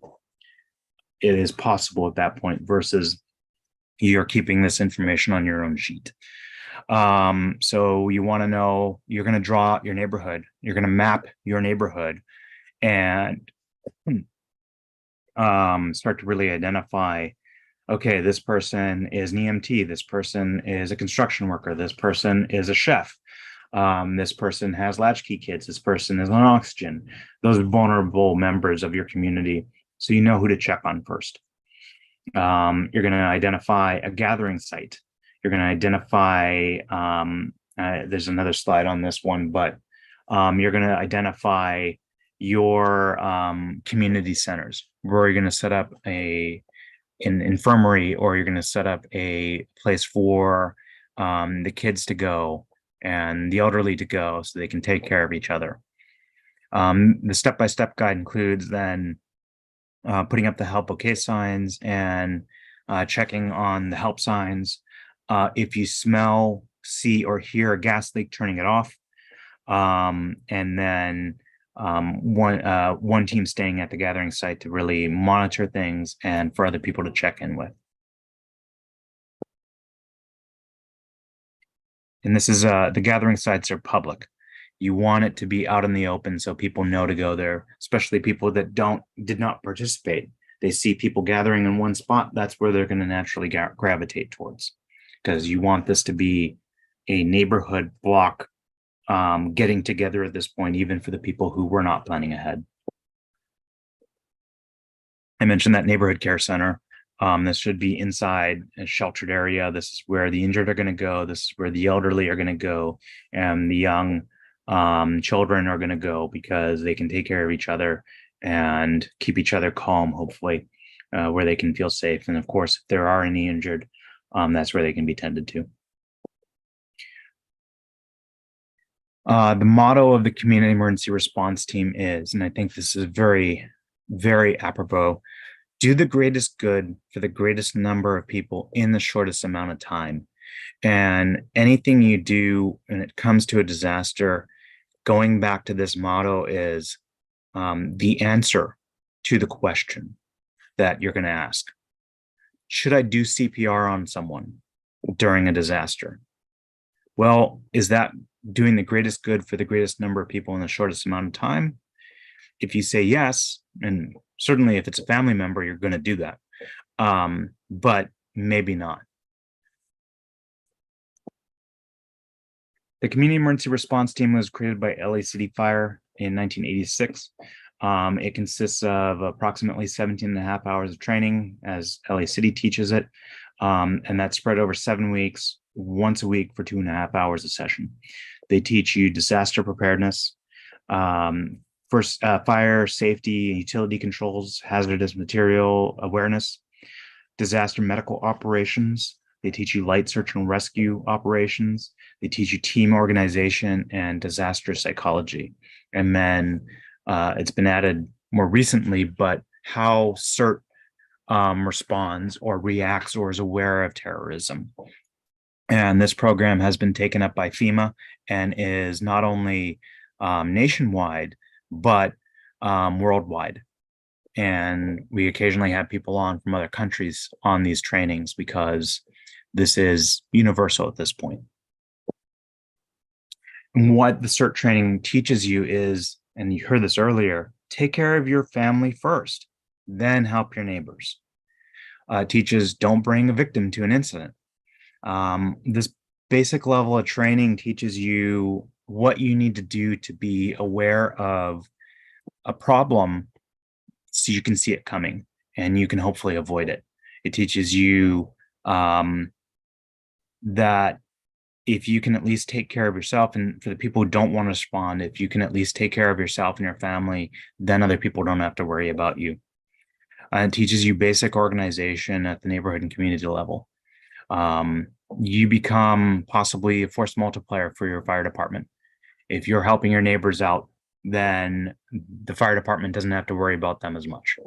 it is possible at that point, versus you're keeping this information on your own sheet. So you want to know, you're going to draw out your neighborhood, you're going to map your neighborhood, and start to really identify, okay, this person is an EMT, this person is a construction worker, this person is a chef, this person has latchkey kids, this person is on oxygen, those vulnerable members of your community. So you know who to check on first. You're going to identify a gathering site. You're going to identify, there's another slide on this one, but you're going to identify your community centers, where you're going to set up an infirmary, or you're going to set up a place for the kids to go and the elderly to go, so they can take care of each other. The step-by-step guide includes then putting up the help okay signs and checking on the help signs. If you smell, see, or hear a gas leak, turning it off. And then one team staying at the gathering site to really monitor things and for other people to check in with. And this is the gathering sites are public. You want it to be out in the open so people know to go there, especially people that did not participate. They see people gathering in one spot, that's where they're going to naturally gravitate towards, because you want this to be a neighborhood block getting together at this point, even for the people who were not planning ahead. I mentioned that neighborhood care center. This should be inside a sheltered area. This is where the injured are going to go. This is where the elderly are going to go, and the young children are going to go, because they can take care of each other and keep each other calm, hopefully, where they can feel safe. And of course, if there are any injured, that's where they can be tended to. The motto of the community emergency response team is, and I think this is very, very apropos, do the greatest good for the greatest number of people in the shortest amount of time. And anything you do when it comes to a disaster, going back to this motto is the answer to the question that you're going to ask. Should I do CPR on someone during a disaster? Well, is that doing the greatest good for the greatest number of people in the shortest amount of time? If you say yes, and certainly if it's a family member, you're going to do that, but maybe not. The Community Emergency Response Team was created by LA City Fire in 1986. It consists of approximately 17 and a half hours of training as LA City teaches it. And that's spread over 7 weeks, once a week for 2.5 hours a session. They teach you disaster preparedness, first fire safety and utility controls, hazardous material awareness, disaster medical operations. They teach you light search and rescue operations. They teach you team organization and disaster psychology. And then it's been added more recently, but how CERT responds or reacts or is aware of terrorism. And this program has been taken up by FEMA and is not only nationwide, but worldwide. And we occasionally have people on from other countries on these trainings because this is universal at this point. And what the CERT training teaches you is, and you heard this earlier, take care of your family first, then help your neighbors. Teaches don't bring a victim to an incident. This basic level of training teaches you what you need to do to be aware of a problem so you can see it coming and you can hopefully avoid it. It teaches you that if you can at least take care of yourself, and for the people who don't want to respond, if you can at least take care of yourself and your family, then other people don't have to worry about you. It teaches you basic organization at the neighborhood and community level. You become possibly a force multiplier for your fire department. If you're helping your neighbors out, then the fire department doesn't have to worry about them as much.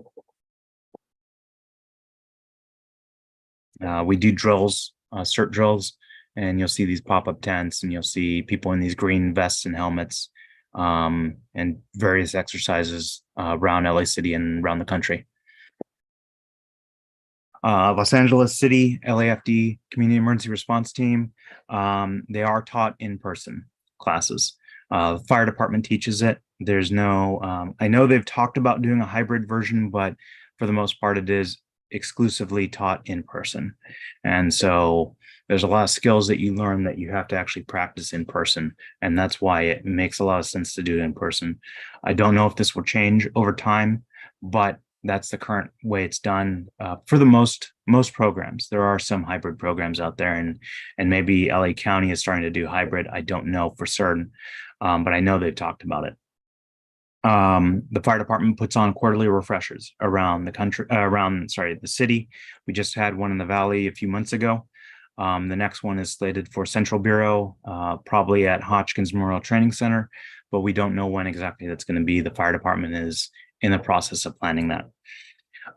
We do drills, CERT drills, and you'll see these pop-up tents and you'll see people in these green vests and helmets and various exercises around LA City and around the country. Los Angeles City, LAFD, Community Emergency Response Team, they are taught in-person classes. The fire department teaches it. There's no, I know they've talked about doing a hybrid version, but for the most part, it is exclusively taught in person. And so there's a lot of skills that you learn that you have to actually practice in person. And that's why it makes a lot of sense to do it in person. I don't know if this will change over time, but that's the current way it's done for the most programs. There are some hybrid programs out there, and maybe LA County is starting to do hybrid. I don't know for certain, but I know they've talked about it. The fire department puts on quarterly refreshers around the country, the city. We just had one in the Valley a few months ago. The next one is slated for Central Bureau, probably at Hotchkiss Memorial Training Center, but we don't know when exactly that's going to be. The fire department is in the process of planning that.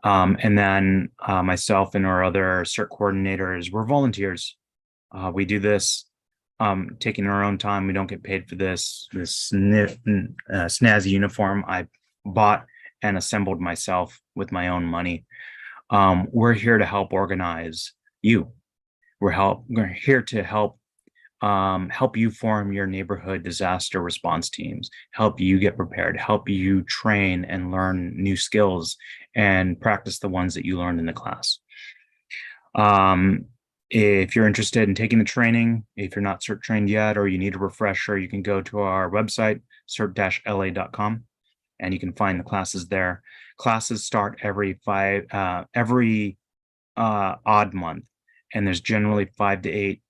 And then myself and our other CERT coordinators, we're volunteers. We do this taking our own time. We don't get paid for this snazzy uniform I bought and assembled myself with my own money. We're here to help organize you. We're here to help you form your neighborhood disaster response teams, help you get prepared, help you train and learn new skills and practice the ones that you learned in the class. If you're interested in taking the training, if you're not CERT trained yet, or you need a refresher, you can go to our website, cert-la.com, and you can find the classes there. Classes start every odd month, and there's generally 5 to 8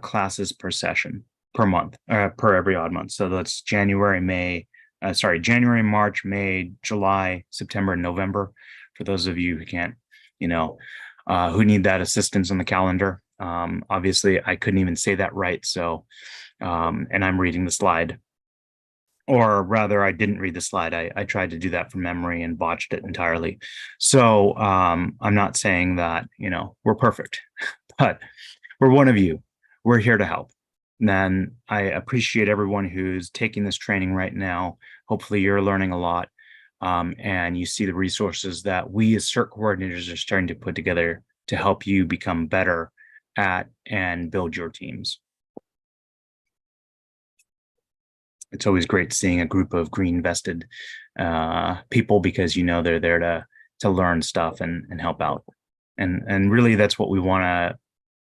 classes per session per month, per every odd month. So that's January, March, May, July, September, and November. For those of you who can't, who need that assistance on the calendar. Obviously, I couldn't even say that right. So, and I'm reading the slide. Or rather, I didn't read the slide. I tried to do that from memory and botched it entirely. So I'm not saying that, we're perfect, but we're one of you. We're here to help. And I appreciate everyone who's taking this training right now. Hopefully you're learning a lot. And you see the resources that we as CERT coordinators are starting to put together to help you become better at and build your teams. It's always great seeing a group of green vested people, because they're there to learn stuff and help out. And really that's what we want to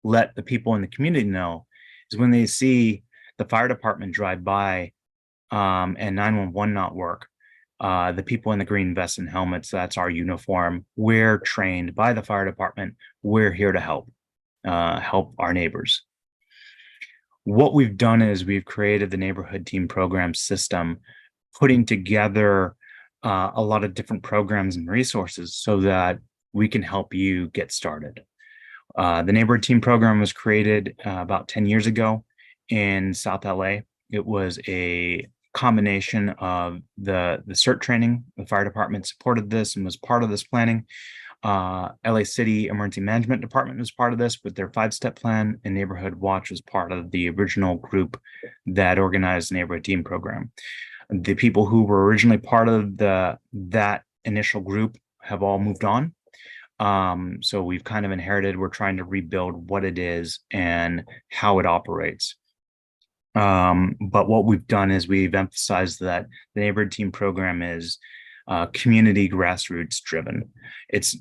let the people in the community know, is when they see the fire department drive by and 911 not work, The people in the green vests and helmets, that's our uniform. We're trained by the fire department. We're here to help our neighbors. What we've done is we've created the neighborhood team program system, putting together a lot of different programs and resources so that we can help you get started. The neighborhood team program was created about 10 years ago in South LA. It was a combination of the CERT training. The fire department supported this and was part of this planning. LA City Emergency Management Department was part of this with their 5-step plan, and Neighborhood Watch was part of the original group that organized the neighborhood team program. The people who were originally part of that initial group have all moved on. So we've kind of inherited, we're trying to rebuild what it is and how it operates. But what we've done is we've emphasized that the neighborhood team program is community grassroots driven.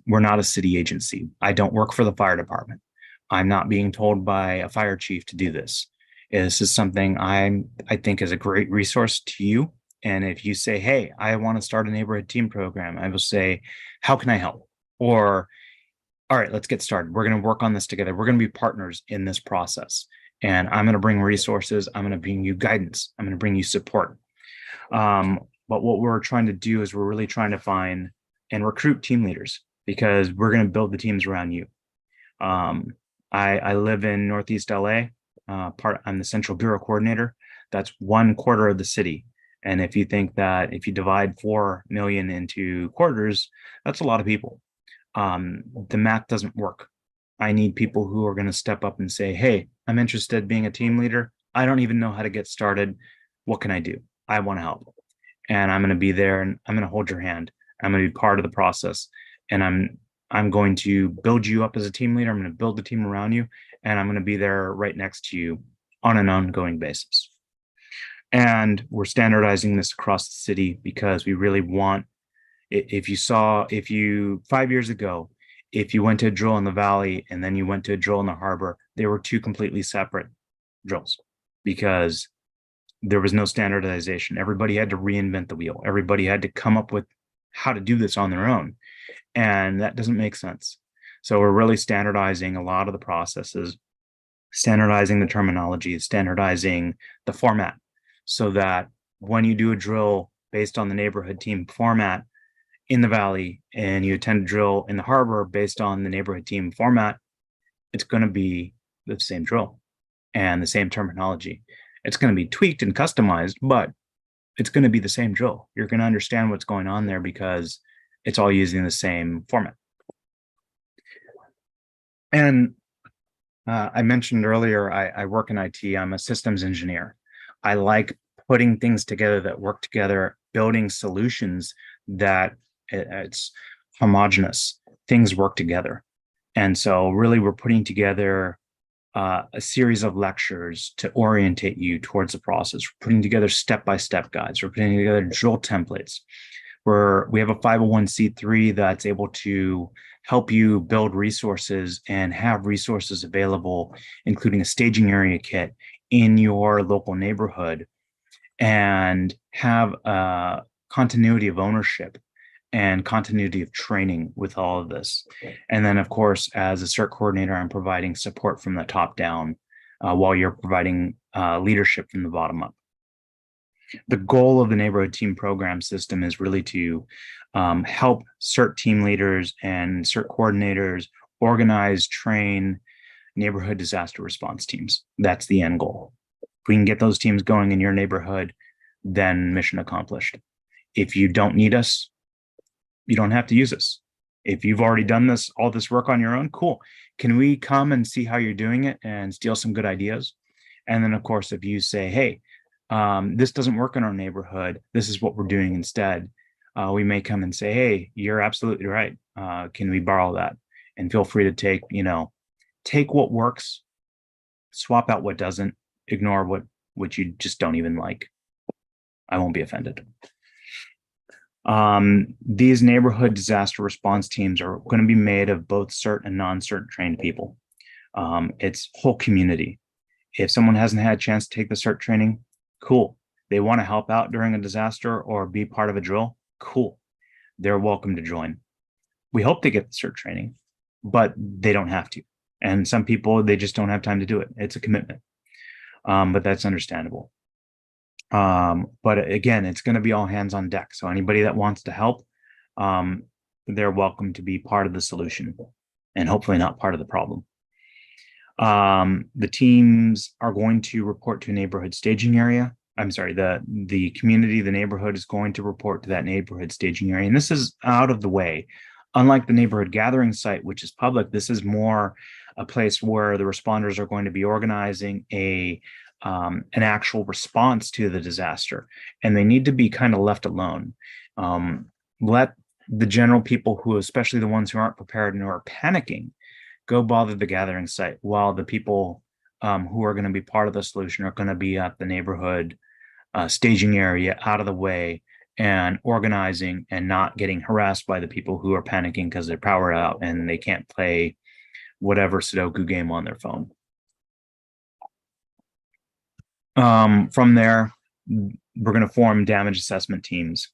We're not a city agency. I don't work for the fire department. I'm not being told by a fire chief to do this. This is something I think is a great resource to you. And if you say, hey, I want to start a neighborhood team program, I will say, how can I help? Or, all right, let's get started. We're going to work on this together. We're going to be partners in this process. And I'm going to bring resources. I'm going to bring you guidance. I'm going to bring you support. But what we're trying to do is we're really trying to find and recruit team leaders, because we're going to build the teams around you. I live in Northeast LA. I'm the Central Bureau Coordinator. That's 1/4 of the city. And if you think that if you divide 4 million into quarters, that's a lot of people. The math doesn't work. I need people who are going to step up and say, hey, I'm interested in being a team leader. I don't even know how to get started. What can I do? I want to help. And I'm going to be there, and I'm going to hold your hand. I'm going to be part of the process. And I'm going to build you up as a team leader. I'm going to build the team around you, and I'm going to be there right next to you on an ongoing basis. And we're standardizing this across the city because we really want, if you 5 years ago, if you went to a drill in the valley and then you went to a drill in the harbor, they were two completely separate drills because there was no standardization. Everybody had to reinvent the wheel. Everybody had to come up with how to do this on their own. And that doesn't make sense. So we're really standardizing a lot of the processes, standardizing the terminology, standardizing the format, so that when you do a drill based on the neighborhood team format in the valley and you attend a drill in the harbor based on the neighborhood team format, it's going to be the same drill and the same terminology. It's going to be tweaked and customized, but it's going to be the same drill. You're going to understand what's going on there because it's all using the same format. And I mentioned earlier, I work in IT. I'm a systems engineer. I like putting things together that work together, building solutions that it's homogenous. Things work together. And so really we're putting together a series of lectures to orientate you towards the process. We're putting together step-by-step guides. We're putting together drill templates. We have a 501c3 that's able to help you build resources and have resources available, including a staging area kit in your local neighborhood, and have a continuity of ownership and continuity of training with all of this. And then, of course, as a CERT coordinator, I'm providing support from the top down while you're providing leadership from the bottom up. The goal of the neighborhood team program system is really to help CERT team leaders and CERT coordinators organize, train neighborhood disaster response teams. That's the end goal. If we can get those teams going in your neighborhood, then mission accomplished. If you don't need us, you don't have to use us. If you've already done all this work on your own, cool. Can we come and see how you're doing it and steal some good ideas? And then, of course, if you say, hey, this doesn't work in our neighborhood, this is what we're doing instead, we may come and say, hey, you're absolutely right. Can we borrow that? And feel free to take what works, swap out what doesn't, ignore what you just don't even like. I won't be offended. These neighborhood disaster response teams are going to be made of both CERT and non-CERT trained people. It's whole community. If someone hasn't had a chance to take the CERT training, cool. They want to help out during a disaster or be part of a drill, cool. They're welcome to join. We hope they get the CERT training, but they don't have to. And some people, they just don't have time to do it. It's a commitment, but that's understandable. But again, it's going to be all hands on deck. So anybody that wants to help, they're welcome to be part of the solution and hopefully not part of the problem. The teams are going to report to a neighborhood staging area. I'm sorry, the community, the neighborhood is going to report to that neighborhood staging area. And this is out of the way. Unlike the neighborhood gathering site, which is public, this is more a place where the responders are going to be organizing an actual response to the disaster. And they need to be kind of left alone. Let the general people who, especially the ones who aren't prepared and who are panicking, go bother the gathering site, while the people who are going to be part of the solution are going to be at the neighborhood staging area, out of the way, and organizing and not getting harassed by the people who are panicking because their power out and they can't play whatever Sudoku game on their phone. From there, we're going to form damage assessment teams.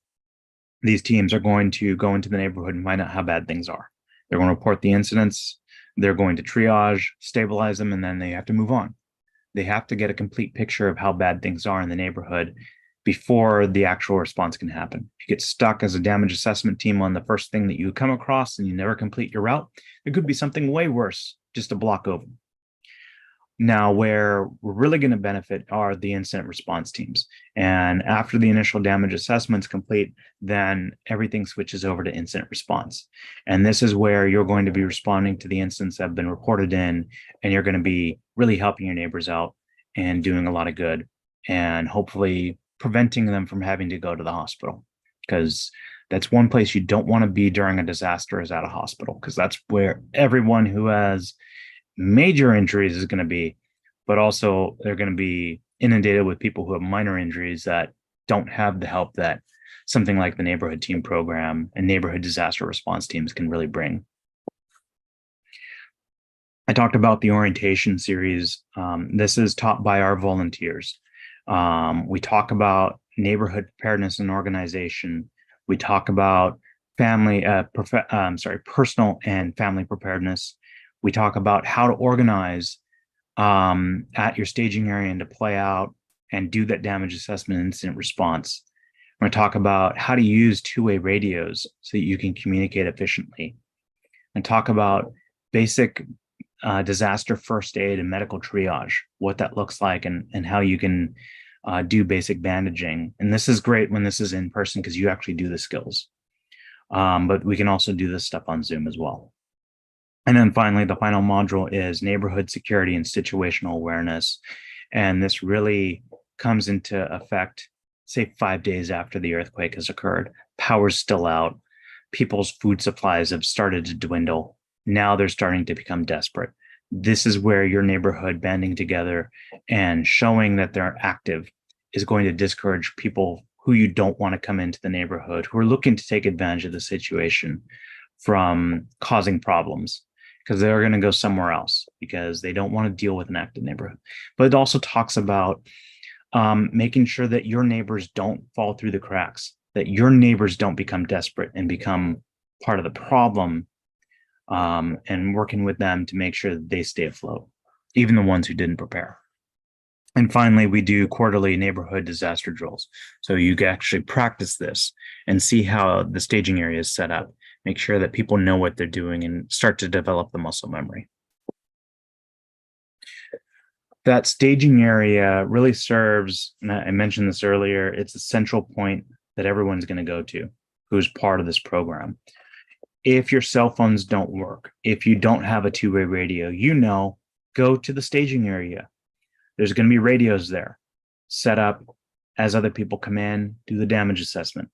These teams are going to go into the neighborhood and find out how bad things are. They're going to report the incidents. They're going to triage, stabilize them, and then they have to move on. They have to get a complete picture of how bad things are in the neighborhood before the actual response can happen. If you get stuck as a damage assessment team on the first thing that you come across and you never complete your route, it could be something way worse just a block over. Now, where we're really going to benefit are the incident response teams. And after the initial damage assessment's complete, then everything switches over to incident response. And this is where you're going to be responding to the incidents that have been reported in, and you're going to be really helping your neighbors out and doing a lot of good, and hopefully preventing them from having to go to the hospital, because that's one place you don't want to be during a disaster, is at a hospital, because that's where everyone who has major injuries is going to be, but also they're going to be inundated with people who have minor injuries that don't have the help that something like the neighborhood team program and neighborhood disaster response teams can really bring. I talked about the orientation series. This is taught by our volunteers. We talk about neighborhood preparedness and organization. We talk about personal and family preparedness. We talk about how to organize at your staging area and to play out and do that damage assessment and incident response. We're going to talk about how to use two-way radios so that you can communicate efficiently, and talk about basic disaster first aid and medical triage, what that looks like, and how you can do basic bandaging. And this is great when this is in person because you actually do the skills. But we can also do this stuff on Zoom as well. And then finally, the final module is neighborhood security and situational awareness. And this really comes into effect, say, 5 days after the earthquake has occurred. Power's still out. People's food supplies have started to dwindle. Now they're starting to become desperate. This is where your neighborhood banding together and showing that they're active is going to discourage people who you don't want to come into the neighborhood, who are looking to take advantage of the situation, from causing problems, because they're going to go somewhere else because they don't want to deal with an active neighborhood. But it also talks about making sure that your neighbors don't fall through the cracks, that your neighbors don't become desperate and become part of the problem, and working with them to make sure that they stay afloat, even the ones who didn't prepare. And finally, we do quarterly neighborhood disaster drills. So you can actually practice this and see how the staging area is set up. Make sure that people know what they're doing and start to develop the muscle memory. That staging area really serves, and I mentioned this earlier, it's a central point that everyone's going to go to who's part of this program. If your cell phones don't work, if you don't have a two-way radio, go to the staging area. There's going to be radios there set up as other people come in, do the damage assessment.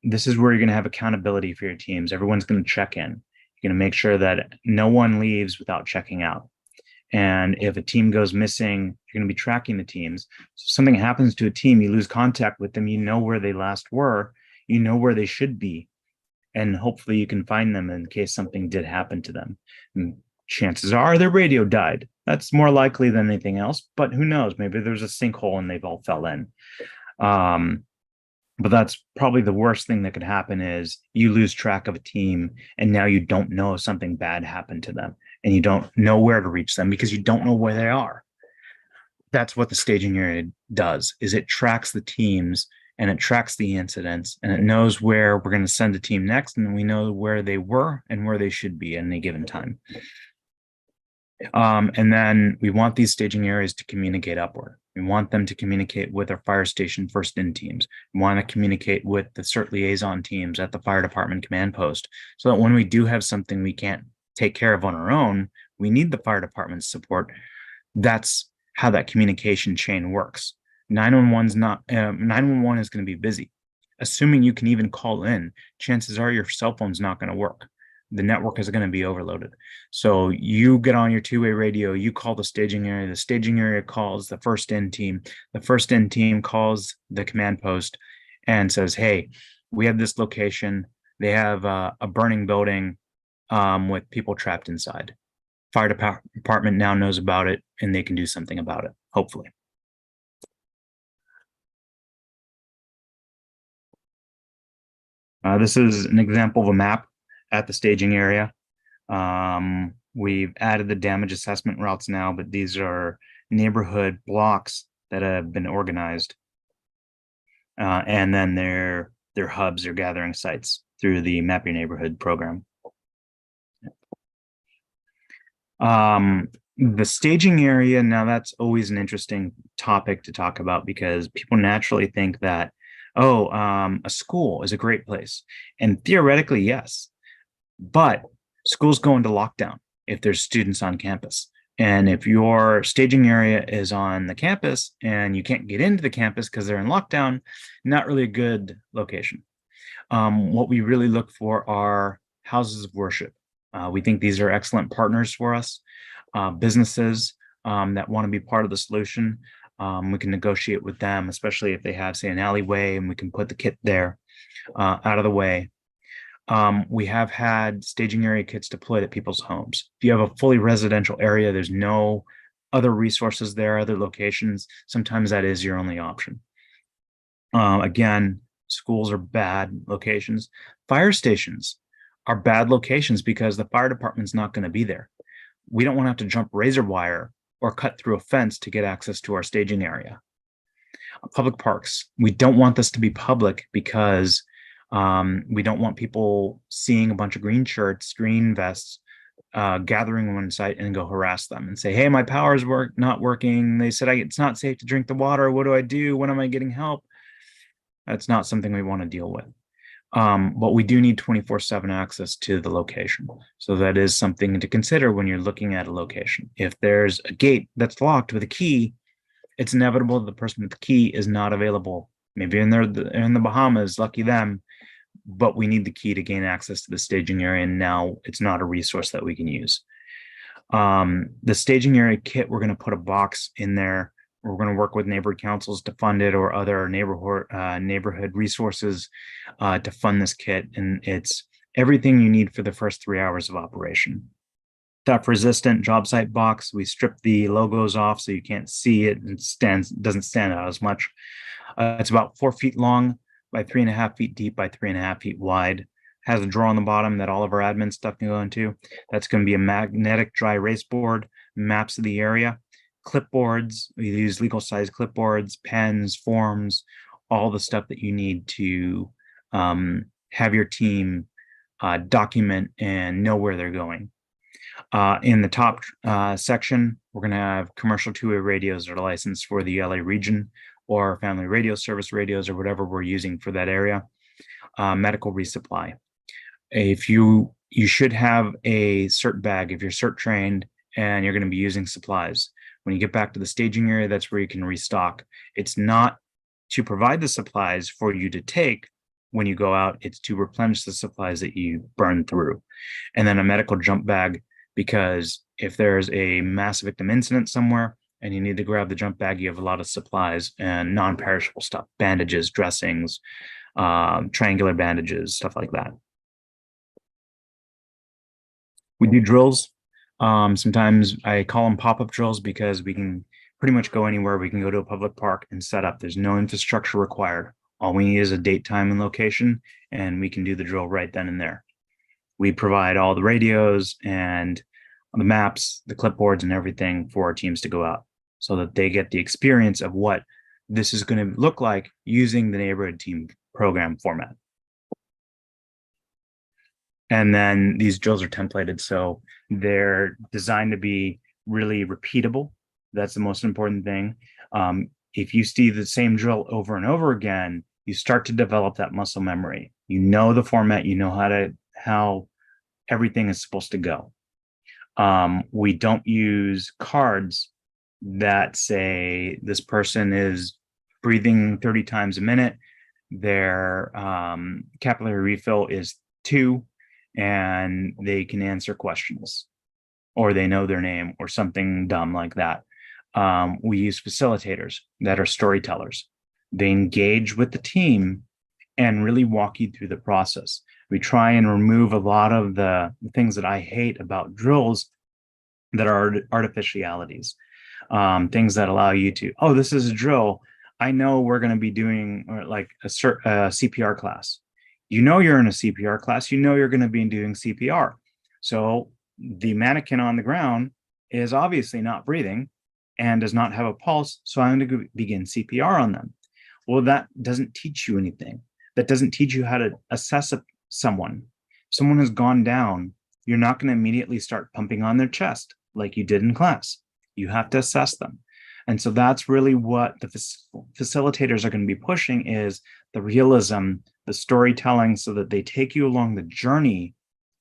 This is where you're going to have accountability for your teams. Everyone's going to check in. You're going to make sure that no one leaves without checking out. And if a team goes missing, you're going to be tracking the teams. So if something happens to a team, you lose contact with them, you know where they last were, you know where they should be, and hopefully you can find them in case something did happen to them. And chances are their radio died. That's more likely than anything else, but who knows? Maybe there's a sinkhole and they've all fell in. But that's probably the worst thing that could happen is you lose track of a team and now you don't know if something bad happened to them and you don't know where to reach them because you don't know where they are. That's what the staging area does, is it tracks the teams and it tracks the incidents and it knows where we're going to send a team next, and we know where they were and where they should be at any given time. And then we want these staging areas to communicate upward. We want them to communicate with our fire station first in teams. We want to communicate with the CERT liaison teams at the fire department command post, so that when we do have something we can't take care of on our own, we need the fire department's support. That's how that communication chain works. 911 is going to be busy. Assuming you can even call in, chances are your cell phone's not going to work. The network is going to be overloaded. So you get on your two-way radio, you call the staging area calls the first in team, the first in team calls the command post and says, hey, we have this location. They have a burning building with people trapped inside. Fire department now knows about it and they can do something about it, hopefully. This is an example of a map at the staging area. We've added the damage assessment routes now, but these are neighborhood blocks that have been organized. And then their hubs or gathering sites through the Map Your Neighborhood program. The staging area, now that's always an interesting topic to talk about because people naturally think that, a school is a great place. And theoretically, yes, but schools go into lockdown if there's students on campus. And if your staging area is on the campus and you can't get into the campus because they're in lockdown, not really a good location. What we really look for are houses of worship. We think these are excellent partners for us. Businesses that want to be part of the solution. We can negotiate with them, especially if they have, say, an alleyway, and we can put the kit there out of the way. We have had staging area kits deployed at people's homes. If you have a fully residential area, there's no other resources there, other locations. Sometimes that is your only option. Again, schools are bad locations. Fire stations are bad locations because the fire department's not going to be there. We don't want to have to jump razor wire or cut through a fence to get access to our staging area. Public parks, we don't want this to be public because we don't want people seeing a bunch of green shirts, green vests, gathering on one site and go harass them and say, hey, my power's not working. They said it's not safe to drink the water. What do I do? When am I getting help? That's not something we want to deal with. But we do need 24/7 access to the location. So that is something to consider when you're looking at a location. If there's a gate that's locked with a key, it's inevitable the person with the key is not available. Maybe in the Bahamas, lucky them, but we need the key to gain access to the staging area. And now it's not a resource that we can use. The staging area kit, we're going to put a box in there. We're going to work with neighborhood councils to fund it or other neighborhood resources to fund this kit. And it's everything you need for the first 3 hours of operation. Theft resistant job site box. We strip the logos off so you can't see it and doesn't stand out as much. It's about 4 feet long by 3.5 feet deep by 3.5 feet wide. Has a drawer on the bottom that all of our admin stuff can go into. That's going to be a magnetic dry erase board, maps of the area. Clipboards, we use legal size clipboards, pens, forms, all the stuff that you need to have your team document and know where they're going. In the top section, we're going to have commercial two-way radios that are licensed for the LA region or family radio service radios or whatever we're using for that area. Medical resupply. If you should have a CERT bag if you're CERT trained and you're going to be using supplies. When you get back to the staging area, that's where you can restock. It's not to provide the supplies for you to take when you go out. It's to replenish the supplies that you burn through. And then a medical jump bag, because if there's a mass victim incident somewhere and you need to grab the jump bag, you have a lot of supplies and non-perishable stuff, bandages, dressings, triangular bandages, stuff like that. We do drills. Sometimes I call them pop-up drills because we can pretty much go anywhere. We can go to a public park and set up. There's no infrastructure required. All we need is a date, time, and location, and we can do the drill right then and there. We provide all the radios and the maps, the clipboards, and everything for our teams to go out so that they get the experience of what this is going to look like using the neighborhood team program format. And then these drills are templated, so they're designed to be really repeatable. That's the most important thing. If you see the same drill over and over again, you start to develop that muscle memory. You know the format, you know how everything is supposed to go. We don't use cards that say this person is breathing 30 times a minute, their capillary refill is 2, and they can answer questions, or they know their name, or something dumb like that. We use facilitators that are storytellers. They engage with the team and really walk you through the process. We try and remove a lot of the things that I hate about drills that are artificialities, things that allow you to, oh, this is a drill. I know we're going to be doing like a CPR class. You know you're in a CPR class. You know you're going to be doing CPR. So the mannequin on the ground is obviously not breathing and does not have a pulse. So I'm going to begin CPR on them. Well, that doesn't teach you anything. That doesn't teach you how to assess someone. If someone has gone down, you're not going to immediately start pumping on their chest like you did in class. You have to assess them. And so that's really what the facilitators are going to be pushing, is the realism, the storytelling, so that they take you along the journey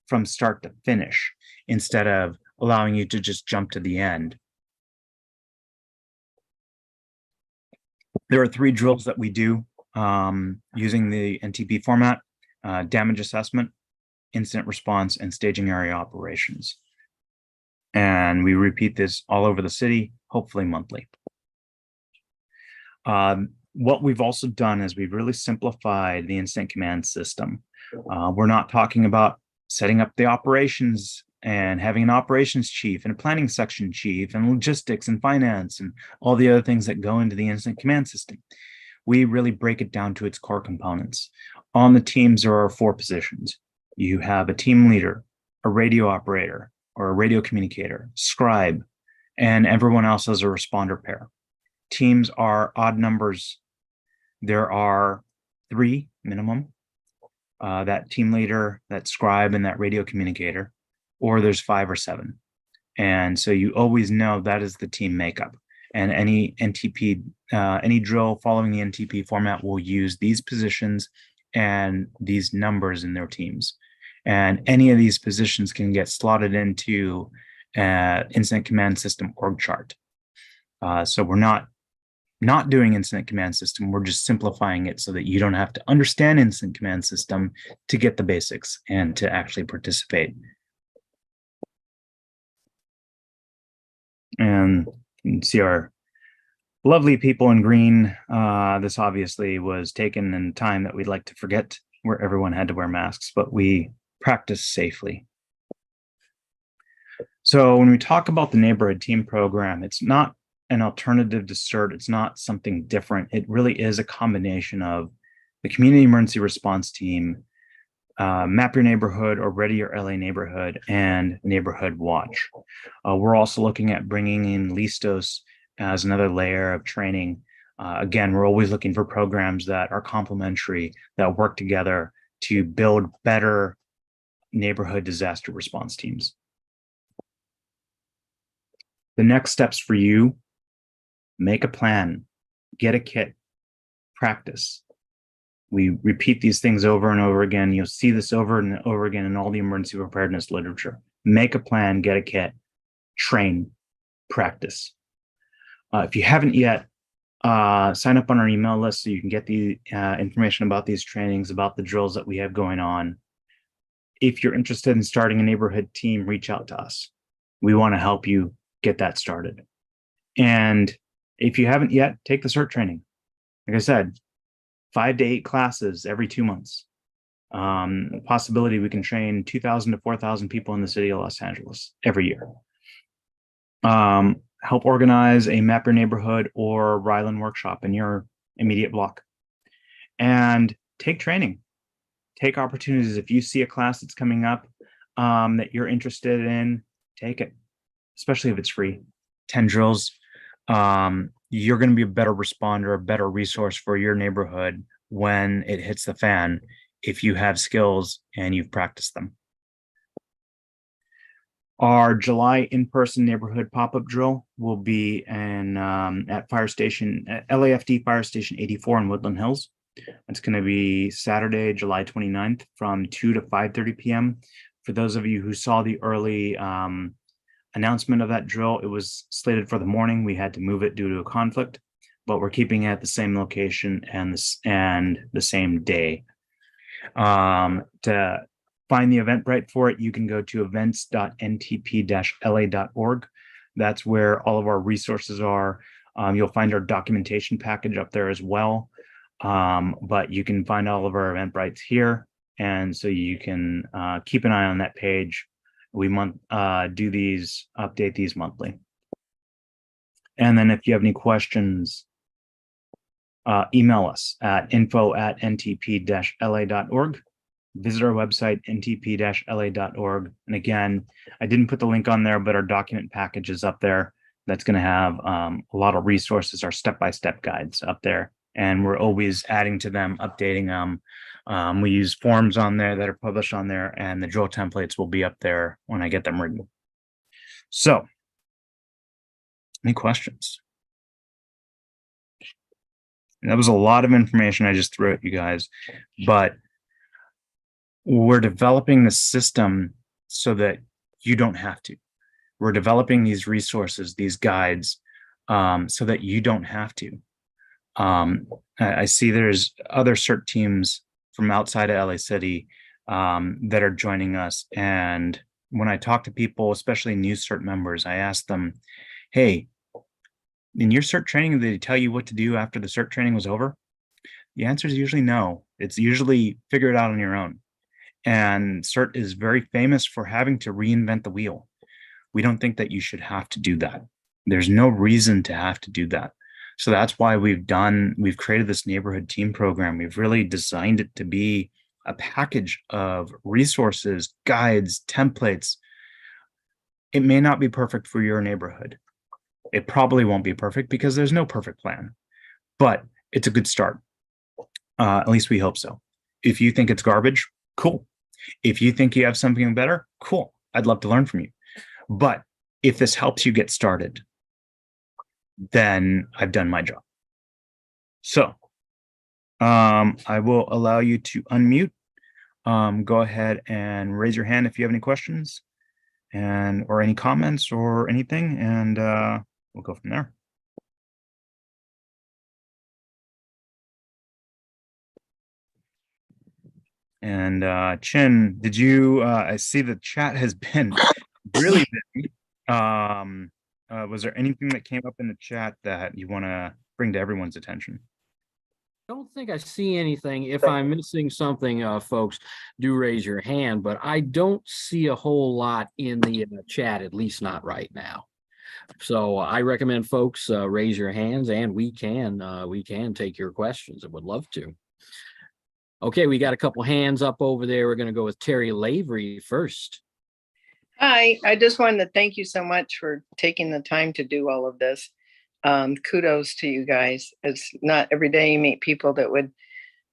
from start to finish, instead of allowing you to just jump to the end. There are 3 drills that we do using the NTP format: damage assessment, incident response, and staging area operations. And we repeat this all over the city, hopefully monthly. What we've also done is we've really simplified the incident command system. We're not talking about setting up the operations and having an operations chief and a planning section chief and logistics and finance and all the other things that go into the incident command system. We really break it down to its core components. On the teams, there are 4 positions. You have a team leader, a radio operator or a radio communicator, scribe, and everyone else as a responder pair. Teams are odd numbers. There are 3 minimum, that team leader, that scribe, and that radio communicator, or there's 5 or 7. And so you always know that is the team makeup. And any NTP, any drill following the NTP format will use these positions and these numbers in their teams. And any of these positions can get slotted into incident command system org chart. So we're not doing incident command system. We're just simplifying it so that you don't have to understand incident command system to get the basics and to actually participate. And you can see our lovely people in green. This obviously was taken in time that we'd like to forget, where everyone had to wear masks, but we practice safely. So when we talk about the neighborhood team program, it's not an alternative to CERT. It's not something different. It really is a combination of the community emergency response team, Map Your Neighborhood or Ready Your LA Neighborhood, and Neighborhood Watch. We're also looking at bringing in Listos as another layer of training. Again, we're always looking for programs that are complementary, that work together to build better neighborhood disaster response teams. The next steps for you: make a plan, get a kit, practice. We repeat these things over and over again. You'll see this over and over again in all the emergency preparedness literature. Make a plan, get a kit, train, practice. If you haven't yet, sign up on our email list so you can get the information about these trainings, about the drills that we have going on. If you're interested in starting a neighborhood team, reach out to us. We want to help you get that started. And if you haven't yet, take the CERT training. Like I said, 5 to 8 classes every 2 months. Possibility we can train 2,000 to 4,000 people in the city of Los Angeles every year. Help organize a Map Your Neighborhood or Ryland workshop in your immediate block. and take training, take opportunities. If you see a class that's coming up that you're interested in, take it, especially if it's free. 10 drills. You're going to be a better responder, a better resource for your neighborhood when it hits the fan if you have skills and you've practiced them. Our July in-person neighborhood pop-up drill will be in at Fire Station, LAFD Fire Station 84 in Woodland Hills. It's going to be Saturday, July 29th from 2 to 5:30 p.m. For those of you who saw the early announcement of that drill, it was slated for the morning. We had to move it due to a conflict, but we're keeping it at the same location and the same day. To find the Eventbrite for it, you can go to events.ntp-la.org. That's where all of our resources are. You'll find our documentation package up there as well. But you can find all of our Eventbrites here. And so you can keep an eye on that page. We update these monthly. And then if you have any questions, email us at info@ntp-la.org. Visit our website, ntp-la.org. And again, I didn't put the link on there, but our document package is up there. That's going to have a lot of resources, our step-by-step guides up there. And we're always adding to them, updating them. We use forms on there that are published on there, and the drill templates will be up there when I get them written. So, any questions? That was a lot of information I just threw at you guys, but we're developing the system so that you don't have to. We're developing these resources, these guides, so that you don't have to. I see there's other CERT teams from outside of LA City that are joining us. And when I talk to people, especially new CERT members, I ask them, hey, in your CERT training, did they tell you what to do after the CERT training was over? The answer is usually no. It's usually figure it out on your own. And CERT is very famous for having to reinvent the wheel. We don't think that you should have to do that. There's no reason to have to do that. So that's why we've created this neighborhood team program. We've really designed it to be a package of resources, guides, templates. It may not be perfect for your neighborhood. It probably won't be perfect because there's no perfect plan, but it's a good start. At least we hope so. If you think it's garbage, cool. If you think you have something better, cool. I'd love to learn from you. But if this helps you get started, then I've done my job. So I will allow you to unmute. Go ahead and raise your hand if you have any questions or any comments or anything, and we'll go from there. And Chin, did you? I see the chat has been really busy. Was there anything that came up in the chat that you want to bring to everyone's attention? I don't think I see anything. If I'm missing something, folks, do raise your hand, but I don't see a whole lot in the chat, at least not right now. So I recommend folks raise your hands, and we can take your questions. I would love to. Okay, we got a couple hands up over there. We're going to go with Terry Lavery first. Hi, I just wanted to thank you so much for taking the time to do all of this. Kudos to you guys. It's not every day you meet people that would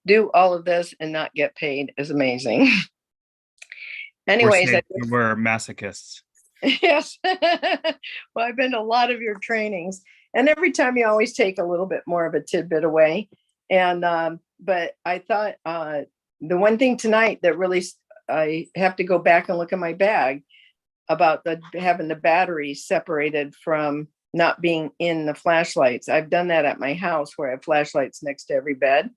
do all of this and not get paid. Is amazing. Anyways, we're masochists. Yes. Well, I've been to a lot of your trainings, and every time you always take a little bit more of a tidbit away. And but I thought the one thing tonight that really I have to go back and look at my bag about having the batteries separated from not being in the flashlights. I've done that at my house where I have flashlights next to every bed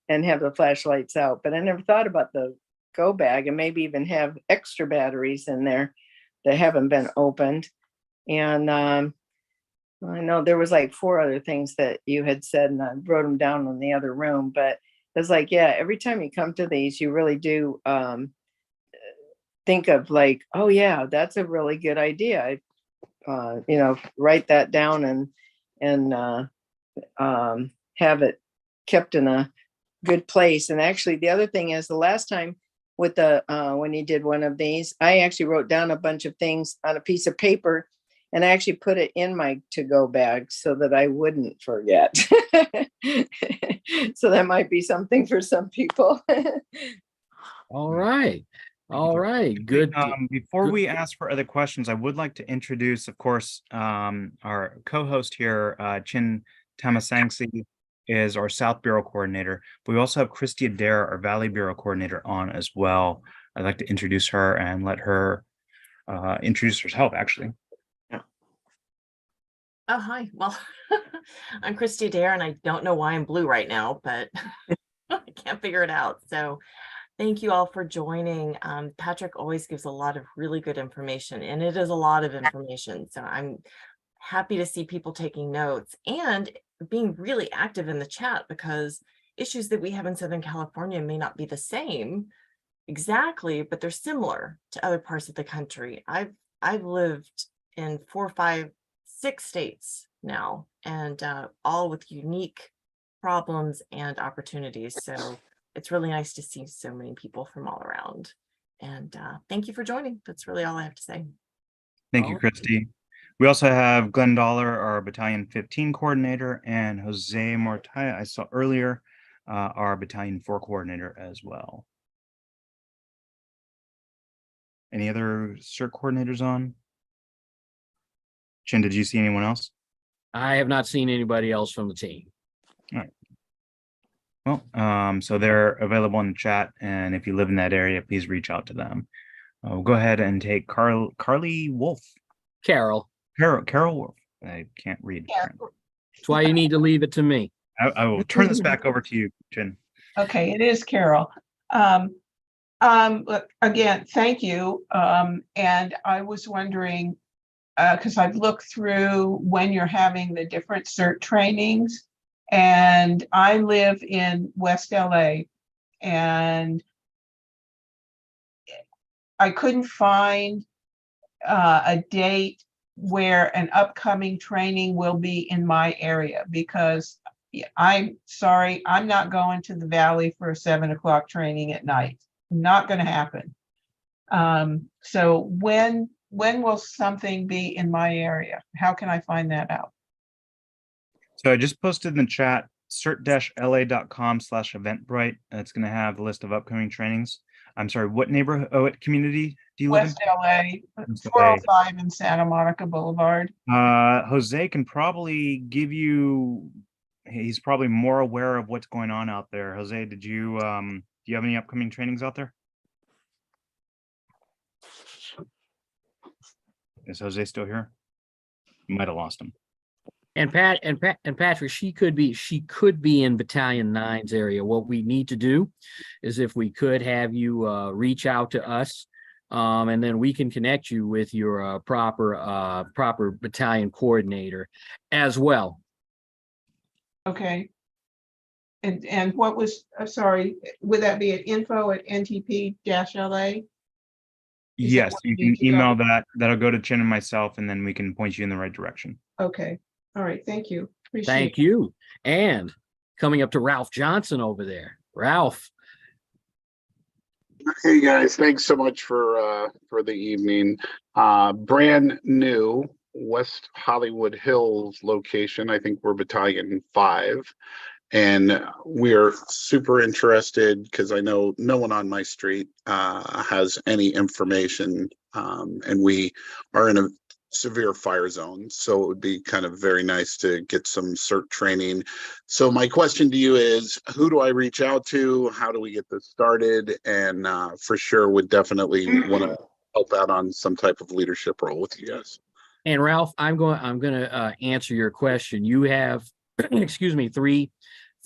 and have the flashlights out. But I never thought about the go bag and maybe even have extra batteries in there that haven't been opened. And I know there was like 4 other things that you had said, and I wrote them down in the other room. But it's like, yeah, every time you come to these, you really do think of like, oh yeah, that's a really good idea. Write that down and have it kept in a good place. And actually, the other thing is the last time with the when he did one of these, I actually wrote down a bunch of things on a piece of paper, and I actually put it in my to-go bag so that I wouldn't forget. So that might be something for some people. All right. All right. Good. Before good. we ask for other questions, I would like to introduce, of course, our co-host here, Chin Tamasangsi is our South Bureau Coordinator. We also have Christy Adair, our Valley Bureau Coordinator, on as well. I'd like to introduce her and let her introduce herself, actually. Oh, hi. Well, I'm Christy Adair, and I don't know why I'm blue right now, but I can't figure it out. So thank you all for joining. Patrick always gives a lot of really good information, and it is a lot of information. So I'm happy to see people taking notes and being really active in the chat, because issues that we have in Southern California may not be the same exactly, but they're similar to other parts of the country. I've lived in 4, 5, 6 states now, and all with unique problems and opportunities. So it's really nice to see so many people from all around. And thank you for joining. That's really all I have to say. Thank you, Christy. We also have Glenn Dollar, our Battalion 15 Coordinator, and Jose Mortaya, I saw earlier, our Battalion 4 Coordinator as well. Any other CERT coordinators on? Chin, did you see anyone else? I have not seen anybody else from the team. All right. Well, so they're available in the chat, and if you live in that area, please reach out to them. We'll go ahead and take Carly Wolf. Carol. Carol Wolf. I can't read. That's why you need to leave it to me. I will turn this back over to you, Chin. Okay, it is Carol. Look, again, thank you. And I was wondering, because I've looked through when you're having the different CERT trainings, and I live in West LA, and I couldn't find a date where an upcoming training will be in my area, because I'm sorry, I'm not going to the Valley for a 7 o'clock training at night. Not going to happen. So when will something be in my area? How can I find that out? So I just posted in the chat cert-la.com/eventbrite. It's going to have the list of upcoming trainings. I'm sorry, what neighborhood, what community do you live in? West LA, West LA. 405 in Santa Monica Boulevard. Jose can probably give you, he's probably more aware of what's going on out there. Jose, do you have any upcoming trainings out there? Is Jose still here? You might have lost him. And Patrick, she could be in Battalion 9's area. What we need to do is, if we could have you reach out to us, and then we can connect you with your proper battalion coordinator as well. Okay. And what was, sorry, would that be at info@ntp-la? Yes, you can email that. That'll go to Chin and myself, and then we can point you in the right direction. Okay. All right. Thank you. Appreciate Thank you. And coming up to Ralph Johnson over there. Ralph. Hey guys, thanks so much for the evening. Brand new West Hollywood Hills location. I think we're Battalion 5. And we're super interested because I know no one on my street has any information, and we are in a severe fire zone. So it would be kind of very nice to get some CERT training. So my question to you is, who do I reach out to? How do we get this started? And for sure would definitely want to help out on some type of leadership role with you guys. And Ralph, I'm going to answer your question. You have, excuse me, three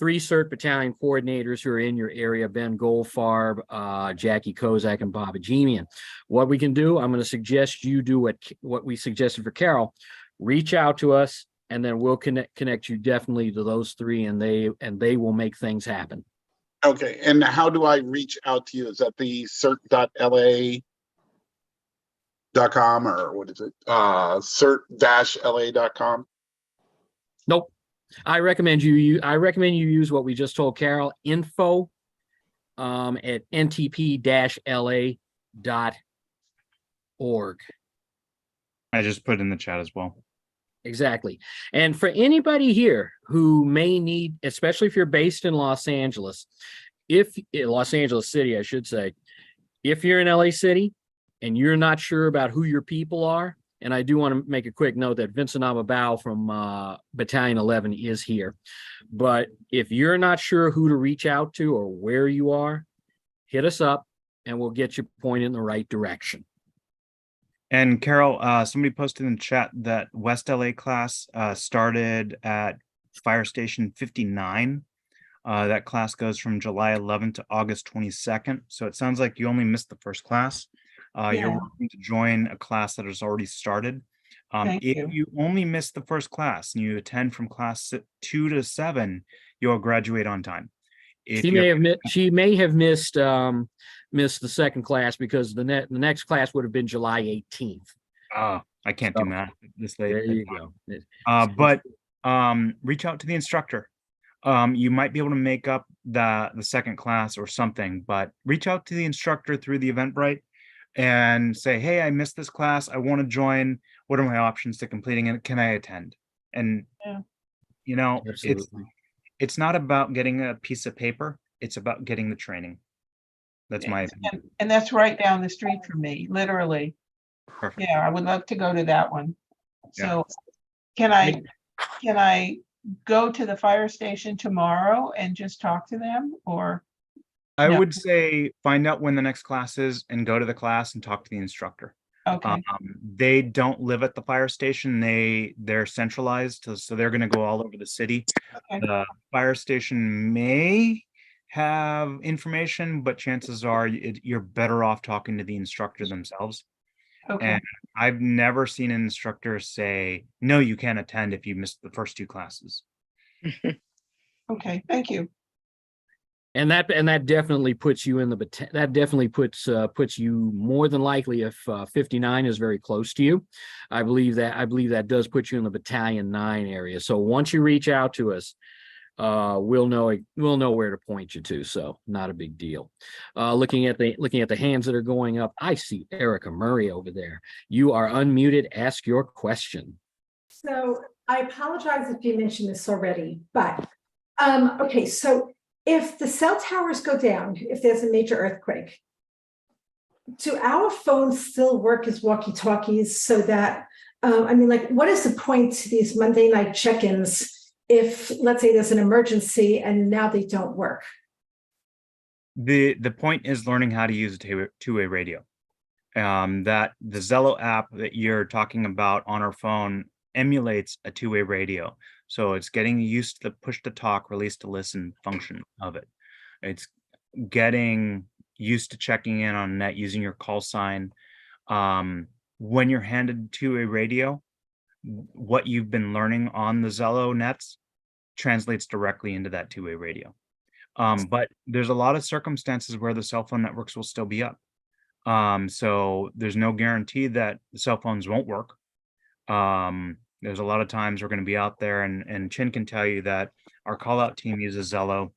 CERT battalion coordinators who are in your area: Ben Goldfarb, Jackie Kozak, and Bob Ajemian. What we can do, I'm going to suggest you do what we suggested for Carol. Reach out to us, and then we'll connect you definitely to those three, and they will make things happen. Okay, and how do I reach out to you? Is that the cert.la.com, or what is it? Cert-la.com? Nope. I recommend you use what we just told Carol, info at ntp-la.org. I just put in the chat as well. Exactly. And for anybody here who may need, especially if you're based in Los Angeles, Los Angeles City, I should say, if you're in LA City and you're not sure about who your people are, and I do want to make a quick note that Vincent Amabao from Battalion 11 is here. But if you're not sure who to reach out to or where you are, hit us up and we'll get you pointed in the right direction. And Carol, somebody posted in the chat that West LA class started at Fire Station 59. That class goes from July 11th to August 22nd. So it sounds like you only missed the first class. You're Yeah. welcome to join a class that has already started. Thank If you. you only miss the first class and you attend from class 2 to 7, you'll graduate on time. If She may have missed the second class because the next class would have been July 18th. I can't do math this late. There you go. But reach out to the instructor. You might be able to make up the second class or something, but reach out to the instructor through the Eventbrite and say, hey, I missed this class. I want to join. What are my options to completing it? Can I attend? And Yeah. you know, Absolutely. it's not about getting a piece of paper. It's about getting the training. That's my opinion. And that's right down the street from me, literally. Perfect. Yeah, I would love to go to that one. Yeah. So can I go to the fire station tomorrow and just talk to them, or? I No. would say find out when the next class is and go to the class and talk to the instructor. Okay, They don't live at the fire station. They're centralized, so they're going to go all over the city. okay, The fire station may have information, but chances are you're better off talking to the instructor themselves. okay. And I've never seen an instructor say, no, you can't attend if you missed the first 2 classes. Okay, thank you. And that definitely puts you in that definitely puts you more than likely if 59 is very close to you. I believe that does put you in the Battalion 9 area. So once you reach out to us, we'll know where to point you to. So not a big deal. Looking at the hands that are going up, I see Erica Murray over there. You are unmuted. Ask your question. So I apologize if you mentioned this already, but okay, so if the cell towers go down, if there's a major earthquake, do our phones still work as walkie-talkies so that, what is the point to these Monday night check-ins if, let's say, there's an emergency and now they don't work? The point is learning how to use a two-way radio. That the Zello app that you're talking about on our phone emulates a two-way radio. So it's getting used to the push to talk, release to listen function of it. It's getting used to checking in on net using your call sign. When you're handed two-way radio, what you've been learning on the Zello nets translates directly into that two-way radio. But there's a lot of circumstances where the cell phone networks will still be up. So there's no guarantee that the cell phones won't work. There's a lot of times we're going to be out there, and Chin can tell you that our call out team uses Zello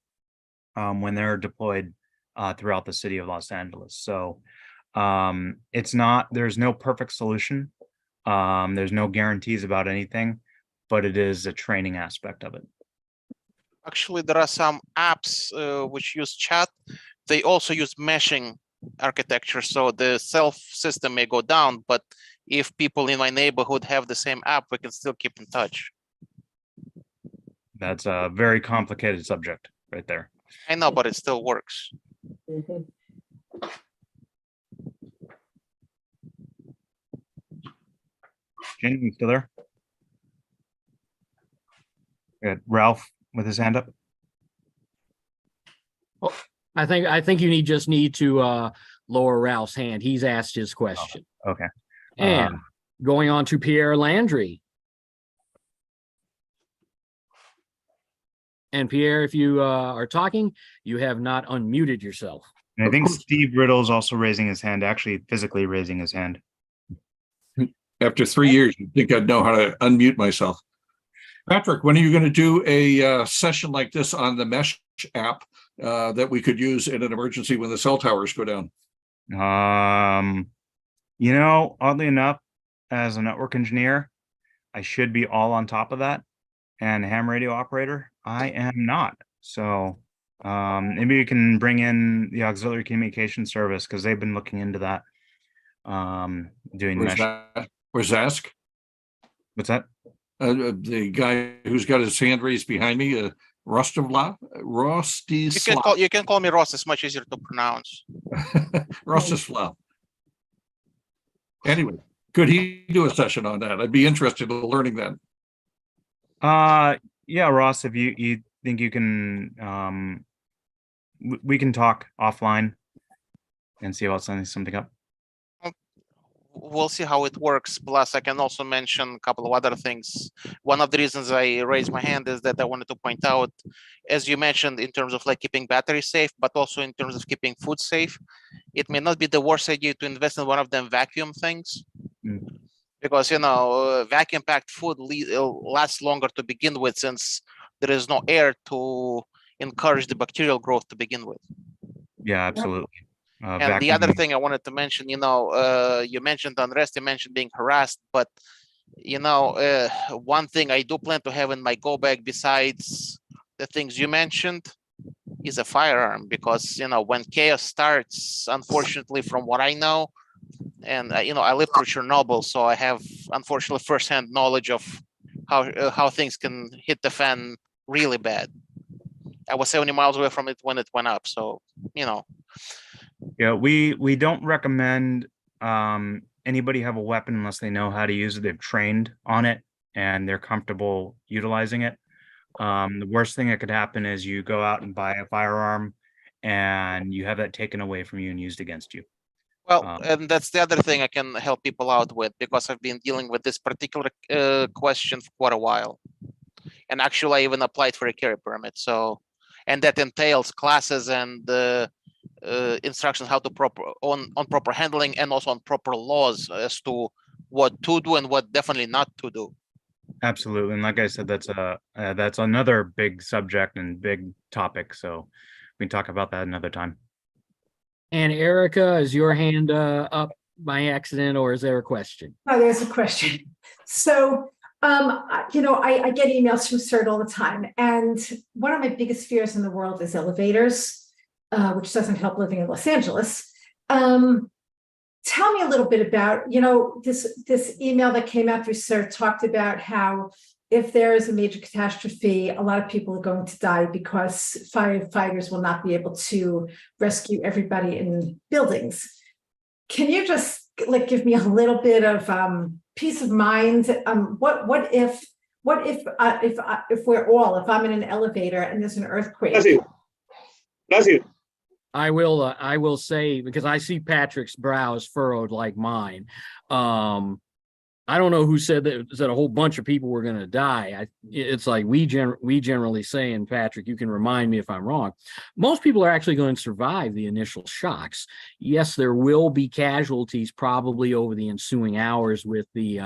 when they're deployed throughout the city of Los Angeles. So there's no perfect solution. There's no guarantees about anything, but it is a training aspect of it. Actually, there are some apps which use chat. They also use meshing architecture, so the self system may go down, but if people in my neighborhood have the same app, we can still keep in touch. That's a very complicated subject right there. I know, but it still works. Jen, you still there? Good. Ralph with his hand up. I think you just need to lower Ralph's hand. He's asked his question. Okay. And going on to Pierre Landry. And Pierre, if you are talking, you have not unmuted yourself. And I think Steve Riddle is also raising his hand, actually physically raising his hand. After 3 years, you'd think I'd know how to unmute myself. Patrick, when are you going to do a session like this on the Mesh app that we could use in an emergency when the cell towers go down? Oddly enough, as a network engineer, I should be all on top of that. And ham radio operator, I am not. So maybe you can bring in the auxiliary communication service because they've been looking into that. Doing Where's mesh. that? Where's Zask? What's that? The guy who's got his hand raised behind me, Rostislav. You can call me Ross. It's much easier to pronounce. Rostislav. Anyway, could he do a session on that? I'd be interested in learning that. Yeah, Ross, if you think you can, we can talk offline and see about setting something up. We'll see how it works. Plus, I can also mention a couple of other things. One of the reasons I raised my hand is that I wanted to point out, as you mentioned, in terms of like keeping batteries safe, but also in terms of keeping food safe, it may not be the worst idea to invest in one of them vacuum things. Because, vacuum packed food lasts longer to begin with, since there is no air to encourage the bacterial growth to begin with. Yeah, absolutely. And the other thing I wanted to mention, you mentioned unrest, you mentioned being harassed, but one thing I do plan to have in my go bag besides the things you mentioned is a firearm, because when chaos starts, unfortunately, from what I know, and I lived through Chernobyl, so I have unfortunately firsthand knowledge of how things can hit the fan really bad. I was 70 miles away from it when it went up, so Yeah, we don't recommend anybody have a weapon unless they know how to use it. They've trained on it and they're comfortable utilizing it. The worst thing that could happen is you go out and buy a firearm and you have that taken away from you and used against you. Well, and that's the other thing I can help people out with, because I've been dealing with this particular question for quite a while. And actually, I even applied for a carry permit. So, and that entails classes and instructions how to on proper handling, and also on proper laws as to what to do and what definitely not to do. Absolutely, and like I said, that's another big subject and big topic. So we can talk about that another time. And Erica, is your hand up by accident, or is there a question? Oh, there's a question. So, I get emails from CERT all the time. And one of my biggest fears in the world is elevators, which doesn't help living in Los Angeles. Tell me a little bit about, this email that came out through CERT talked about how if there is a major catastrophe, a lot of people are going to die because firefighters will not be able to rescue everybody in buildings. Can you just give me a little bit of peace of mind? What if I'm in an elevator and there's an earthquake? Bless you. I will say, because I see Patrick's brows furrowed like mine. I don't know who said that a whole bunch of people were going to die. It's like we generally say, and Patrick, you can remind me if I'm wrong. Most people are actually going to survive the initial shocks. Yes, there will be casualties probably over the ensuing hours with the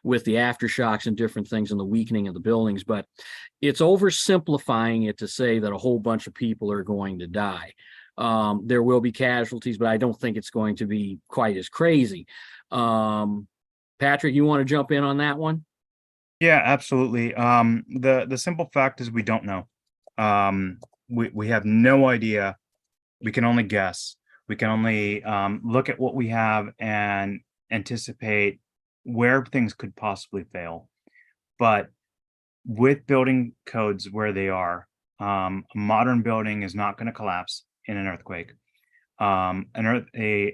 aftershocks and different things and the weakening of the buildings, but it's oversimplifying it to say that a whole bunch of people are going to die. There will be casualties, but I don't think it's going to be quite as crazy. Patrick, you want to jump in on that one? Yeah, absolutely. The simple fact is we don't know. We have no idea. We can only guess. We can only look at what we have and anticipate where things could possibly fail. But with building codes where they are, a modern building is not going to collapse in an earthquake. An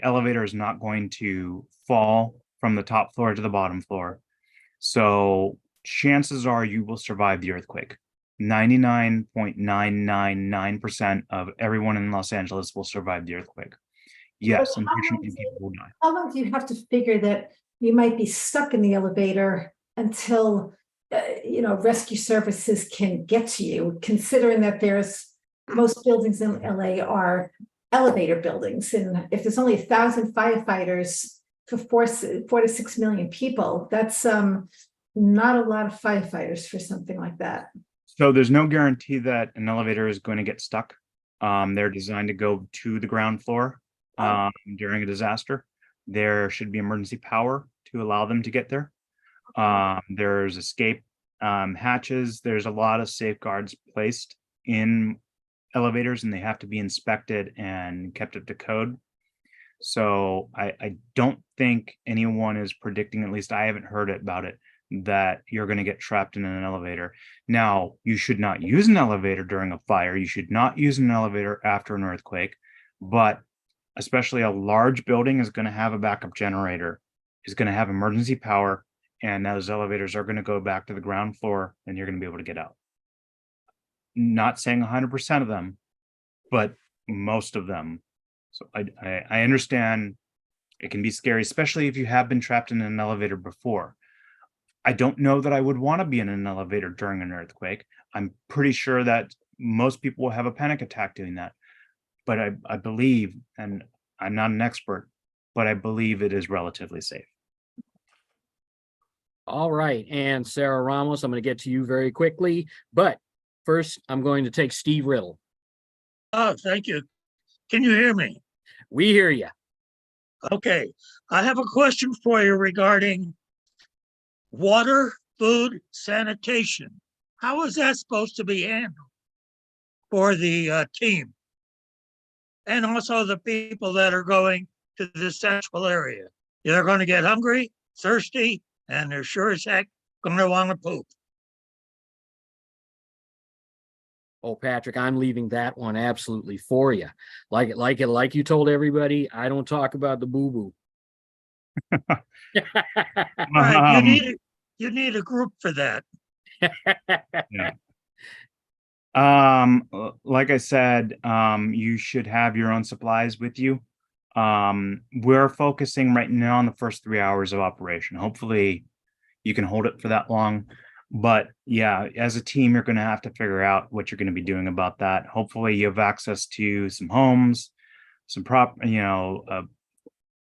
elevator is not going to fall from the top floor to the bottom floor. So chances are you will survive the earthquake. 99.999% of everyone in Los Angeles will survive the earthquake. Yes, unfortunately, people will die. How long do you have to figure that you might be stuck in the elevator until rescue services can get to you, considering that most buildings in LA are elevator buildings, and if there's only 1,000 firefighters for 4 to 6 million people, that's not a lot of firefighters for something like that. So there's no guarantee that an elevator is going to get stuck. They're designed to go to the ground floor during a disaster. There should be emergency power to allow them to get there. There's escape hatches. There's a lot of safeguards placed in elevators, and they have to be inspected and kept up to code. So I don't think anyone is predicting, at least I haven't heard it about it, that you're going to get trapped in an elevator. Now, you should not use an elevator during a fire. You should not use an elevator after an earthquake, but especially a large building is going to have a backup generator, is going to have emergency power, and those elevators are going to go back to the ground floor and you're going to be able to get out. Not saying 100% of them, but most of them. So I understand it can be scary, especially if you have been trapped in an elevator before. I don't know that I would want to be in an elevator during an earthquake. I'm pretty sure that most people will have a panic attack doing that. But I believe, and I'm not an expert, but I believe it is relatively safe. All right. And Sarah Ramos, I'm going to get to you very quickly. But first, I'm going to take Steve Riddle. Oh, thank you. Can you hear me? We hear you. Okay. I have a question for you regarding water, food, sanitation. How is that supposed to be handled for the team? And also the people that are going to the central area. They're going to get hungry, thirsty, and they're sure as heck going to want to poop. Oh, Patrick, I'm leaving that one absolutely for you. Like you told everybody, I don't talk about the boo-boo. Right, you need a group for that. Yeah. Like I said, you should have your own supplies with you. We're focusing right now on the first 3 hours of operation. Hopefully you can hold it for that long. But yeah, as a team, you're going to have to figure out what you're going to be doing about that. Hopefully you have access to some homes, some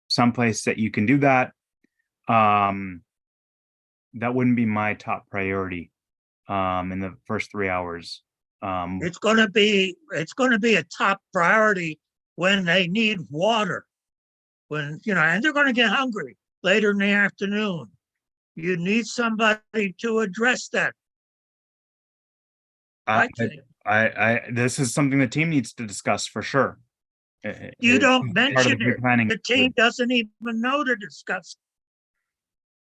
someplace that you can do that. That wouldn't be my top priority in the first 3 hours. It's going to be a top priority when they need water, and they're going to get hungry later in the afternoon. You need somebody to address that. This is something the team needs to discuss for sure. You don't mention it. Planning. The team doesn't even know to discuss.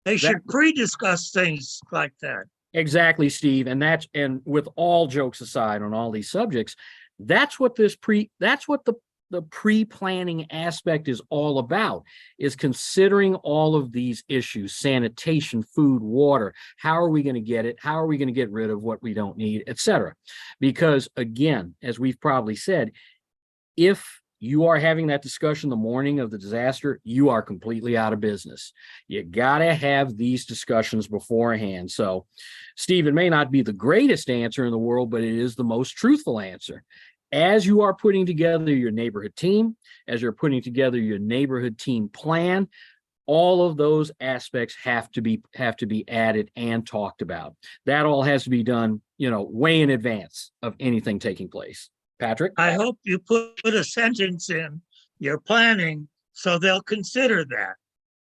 They should pre-discuss things like that. Exactly, Steve. And with all jokes aside on all these subjects, that's what the pre-planning aspect is all about, is considering all of these issues: sanitation, food, water. How are we going to get it? How are we going to get rid of what we don't need, etc.? Because again, as we've probably said, if you are having that discussion the morning of the disaster, you are completely out of business. You got to have these discussions beforehand. So, Steve, it may not be the greatest answer in the world, but it is the most truthful answer. As you are putting together your neighborhood team, as you're putting together your neighborhood team plan, all of those aspects have to be added and talked about. That all has to be done, way in advance of anything taking place. Patrick? I hope you put a sentence in your planning so they'll consider that,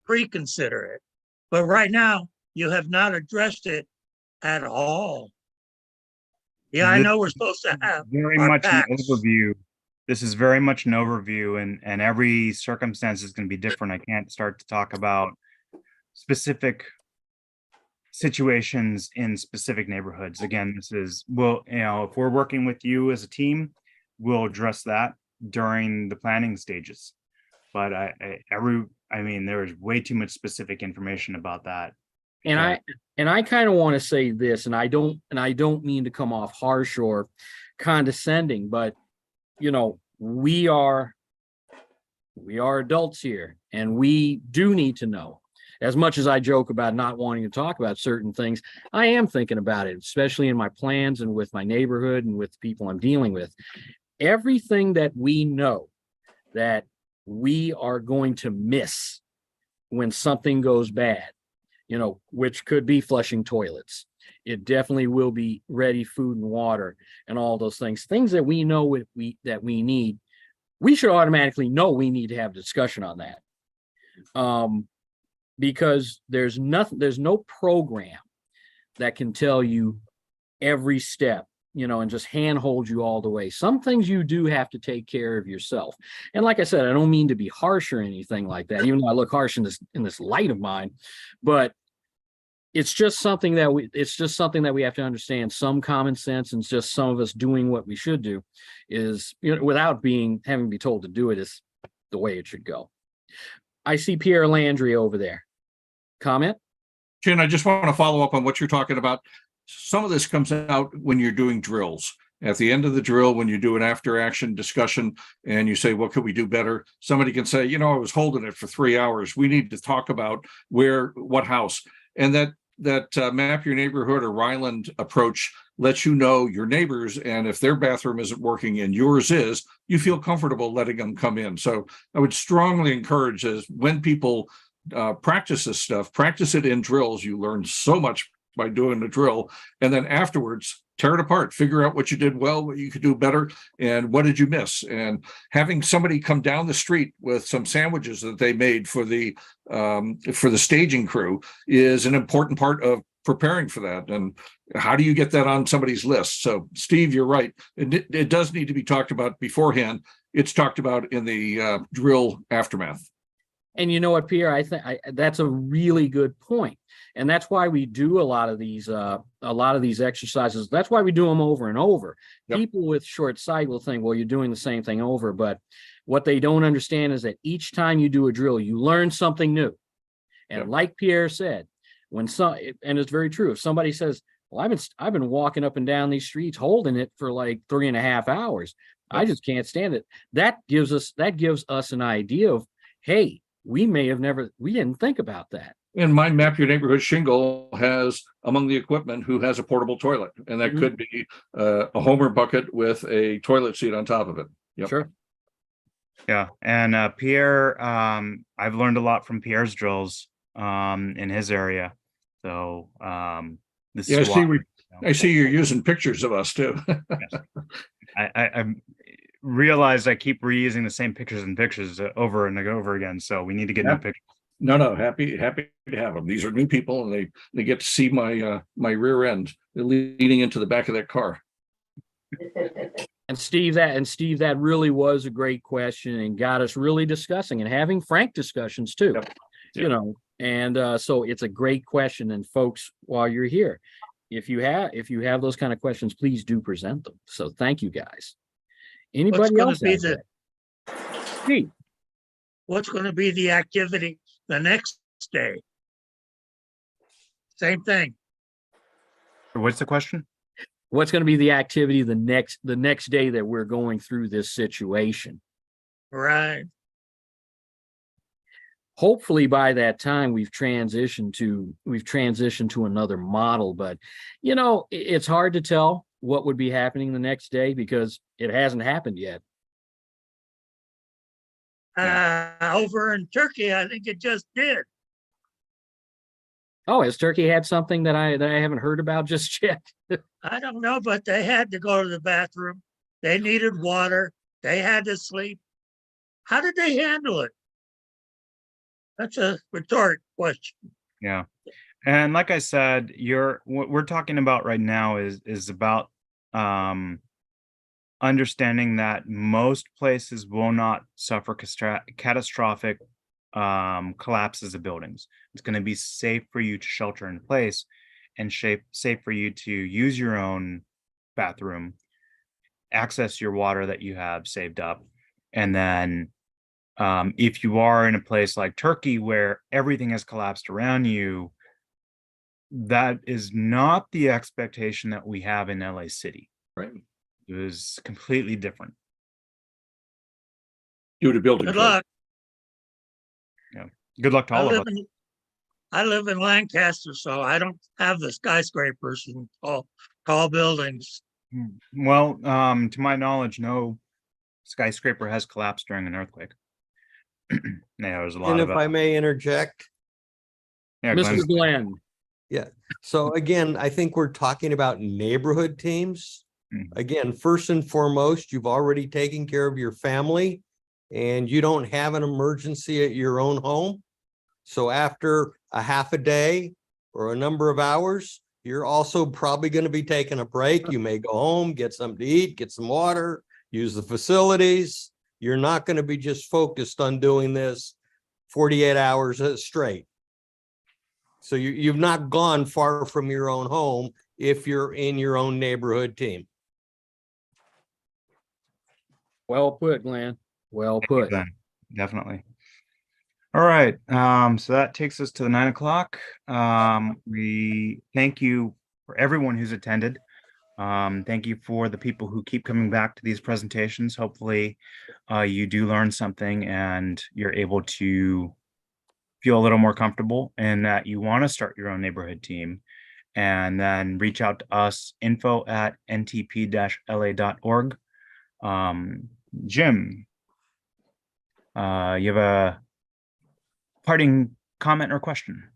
pre-consider it. But right now, you have not addressed it at all. Yeah, I know we're supposed to have very our much packs. an overview. This is very much an overview, and every circumstance is going to be different. I can't start to talk about specific situations in specific neighborhoods. Again, this is, if we're working with you as a team, we'll address that during the planning stages. But there's way too much specific information about that. And I kind of want to say this, and I don't mean to come off harsh or condescending, but we are adults here, and we do need to know. As much as I joke about not wanting to talk about certain things, I am thinking about it, especially in my plans and with my neighborhood and with the people I'm dealing with. Everything that we know that we are going to miss when something goes bad. which could be flushing toilets. It definitely will be ready food and water and all those things that we know that we need. We should automatically know we need to have discussion on that. Because there's no program that can tell you every step, and just handhold you all the way. Some things you do have to take care of yourself. And like I said, I don't mean to be harsh or anything like that, even though I look harsh in this light of mine, but it's just something that we have to understand. Some common sense, and just some of us doing what we should do is, without having to be told to do it, is the way it should go. I see Pierre Landry over there. Comment? Jen, I just want to follow up on what you're talking about. Some of this comes out when you're doing drills. At the end of the drill, when you do an after action discussion and you say, what could we do better? Somebody can say, I was holding it for 3 hours. We need to talk about what house. And that map your neighborhood or Ryland approach lets you know your neighbors, and if their bathroom isn't working and yours is, you feel comfortable letting them come in. So I would strongly encourage, as when people practice this stuff, practice it in drills. You learn so much by doing the drill, and then afterwards tear it apart, figure out what you did well, what you could do better, and what did you miss. And having somebody come down the street with some sandwiches that they made for the staging crew is an important part of preparing for that. And how do you get that on somebody's list? So Steve, you're right, it does need to be talked about beforehand. It's talked about in the drill aftermath. And you know what, Pierre, I think that's a really good point. And that's why we do a lot of these exercises. That's why we do them over and over. Yep. People with short sight will think, well, you're doing the same thing over. But what they don't understand is that each time you do a drill, you learn something new. And yep. Like Pierre said, and it's very true. If somebody says, well, I've been walking up and down these streets holding it for like 3.5 hours. Yep. I just can't stand it. That gives us an idea of, hey, we didn't think about that. And my Map Your Neighborhood shingle has among the equipment who has a portable toilet, and that could be a Homer bucket with a toilet seat on top of it. Yep. Sure. Yeah. And Pierre, I've learned a lot from Pierre's drills in his area. So this is I see you're using pictures of us too. Yes. I realized I keep reusing the same pictures over and over again. So we need to get new pictures. No, happy to have them. These are new people, and they get to see my rear end leading into the back of that car. And Steve, that really was a great question and got us really discussing and having frank discussions too. Yep. And so it's a great question. And folks, while you're here, if you have those kind of questions, please do present them. So thank you guys. Anybody else? What's going to be the activity the next day? Same thing. What's the question? What's going to be the activity the next day that we're going through this situation? Right. Hopefully by that time we've transitioned to another model, but it's hard to tell what would be happening the next day because it hasn't happened yet. Over in Turkey, I think it just did. Oh, has Turkey had something that I haven't heard about just yet? I don't know, but they had to go to the bathroom. They needed water. They had to sleep. How did they handle it? That's a rhetoric question. Yeah. And like I said, what we're talking about right now is about understanding that most places will not suffer catastrophic collapses of buildings. It's going to be safe for you to shelter in place and safe for you to use your own bathroom, access your water that you have saved up. And then if you are in a place like Turkey where everything has collapsed around you, that is not the expectation that we have in LA City. Right. It was completely different. Due to building. Good luck. Yeah. Good luck to all of us. I live in Lancaster, so I don't have the skyscrapers and tall buildings. Well, to my knowledge, no skyscraper has collapsed during an earthquake. There's a lot and of if I may interject, Yeah, Mrs. Glenn. Yeah. So again, I think we're talking about neighborhood teams. Mhm. Again, first and foremost, you've already taken care of your family and you don't have an emergency at your own home. So after a half a day or a number of hours, you're also probably going to be taking a break. You may go home, get something to eat, get some water, use the facilities. You're not going to be just focused on doing this 48 hours straight. So you've not gone far from your own home if you're in your own neighborhood team. Well put, Glenn. Well put. Glenn, definitely. All right. So that takes us to the 9 o'clock. We thank you for everyone who's attended. Thank you for the people who keep coming back to these presentations. Hopefully, you do learn something and you're able to feel a little more comfortable and that you want to start your own neighborhood team. And then reach out to us, info@ntp-la.org. Jim, you have a parting comment or question?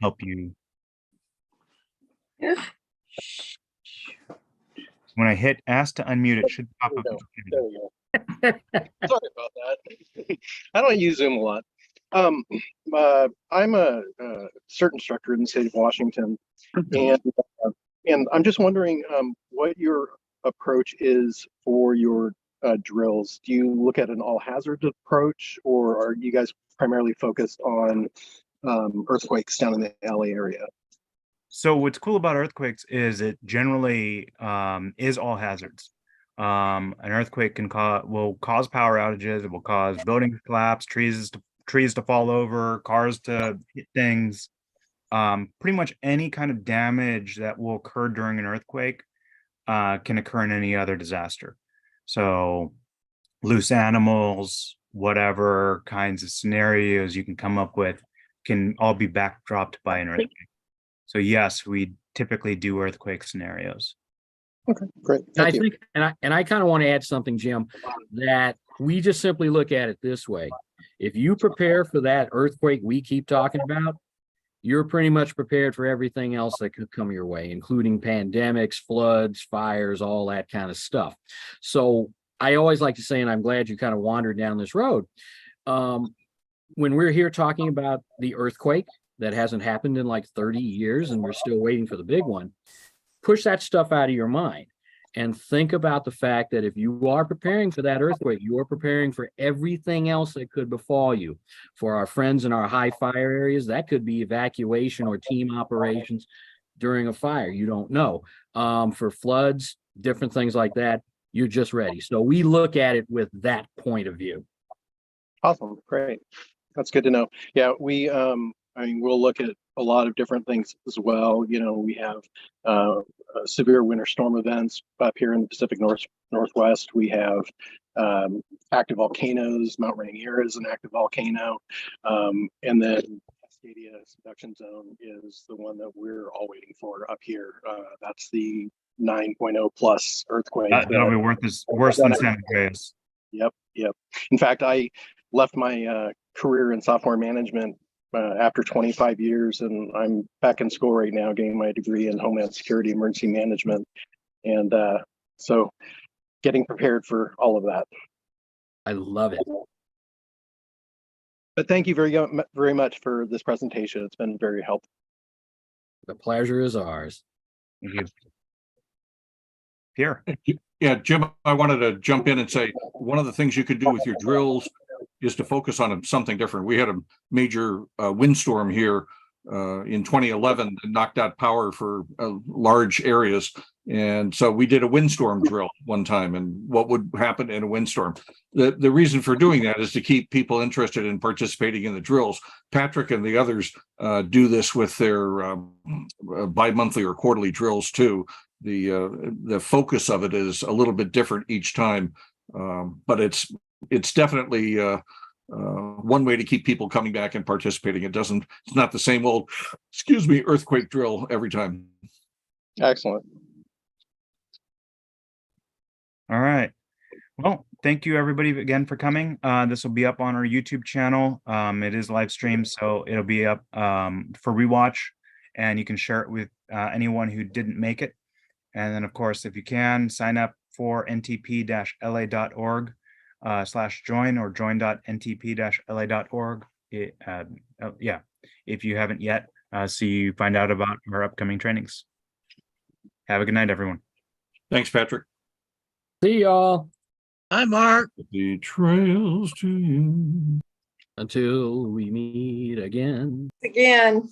Help you. When I hit ask to unmute, it should pop up. There we go. Sorry about that. I don't use Zoom a lot. I'm a cert instructor in the state of Washington, and I'm just wondering what your approach is for your drills. Do you look at an all hazard approach, or are you guys primarily focused on earthquakes down in the LA area? So what's cool about earthquakes is it generally is all hazards. An earthquake will cause power outages. It will cause buildings to collapse, trees to fall over, cars to hit things. Pretty much any kind of damage that will occur during an earthquake can occur in any other disaster. So loose animals, whatever kinds of scenarios you can come up with can all be backdropped by an earthquake. So yes, we typically do earthquake scenarios. Okay, great. I think, and I kind of want to add something, Jim, that we just simply look at it this way. If you prepare for that earthquake we keep talking about, you're pretty much prepared for everything else that could come your way, including pandemics, floods, fires, all that kind of stuff. So I always like to say, and I'm glad you kind of wandered down this road. When we're here talking about the earthquake that hasn't happened in like 30 years and we're still waiting for the big one, push that stuff out of your mind and think about the fact that if you are preparing for that earthquake, you are preparing for everything else that could befall you. For our friends in our high fire areas, that could be evacuation or team operations during a fire. You don't know. For floods, different things like that, you're just ready. So we look at it with that point of view. Awesome, great. That's good to know. Yeah, I mean, we'll look at a lot of different things as well. You know, we have severe winter storm events up here in the Pacific Northwest. We have active volcanoes. Mount Rainier is an active volcano. And then Cascadia subduction zone is the one that we're all waiting for up here. That's the 9.0 plus earthquake. That'll be worse than San Andreas. Yep. In fact, I left my career in software management after 25 years, and I'm back in school right now getting my degree in Homeland Security Emergency Management. And so getting prepared for all of that. I love it. But thank you very much for this presentation. It's been very helpful. The pleasure is ours. Thank you. Pierre. Yeah, Jim, I wanted to jump in and say, one of the things you could do with your drills is to focus on something different. We had a major windstorm here in 2011 that knocked out power for large areas. And so we did a windstorm drill one time, and what would happen in a windstorm. The reason for doing that is to keep people interested in participating in the drills. Patrick and the others do this with their bi-monthly or quarterly drills too. The focus of it is a little bit different each time, but it's definitely one way to keep people coming back and participating. It's not the same old, earthquake drill every time. Excellent. All right. Well, thank you everybody again for coming. This will be up on our YouTube channel. It is live streamed, so it'll be up for rewatch, and you can share it with anyone who didn't make it. And then, of course, if you can, sign up for ntp-la.org /join or join.ntp-la.org. Yeah, if you haven't yet, so you find out about our upcoming trainings. Have a good night, everyone. Thanks, Patrick. See y'all. Hi, Mark. The trails to you. Until we meet again. Again.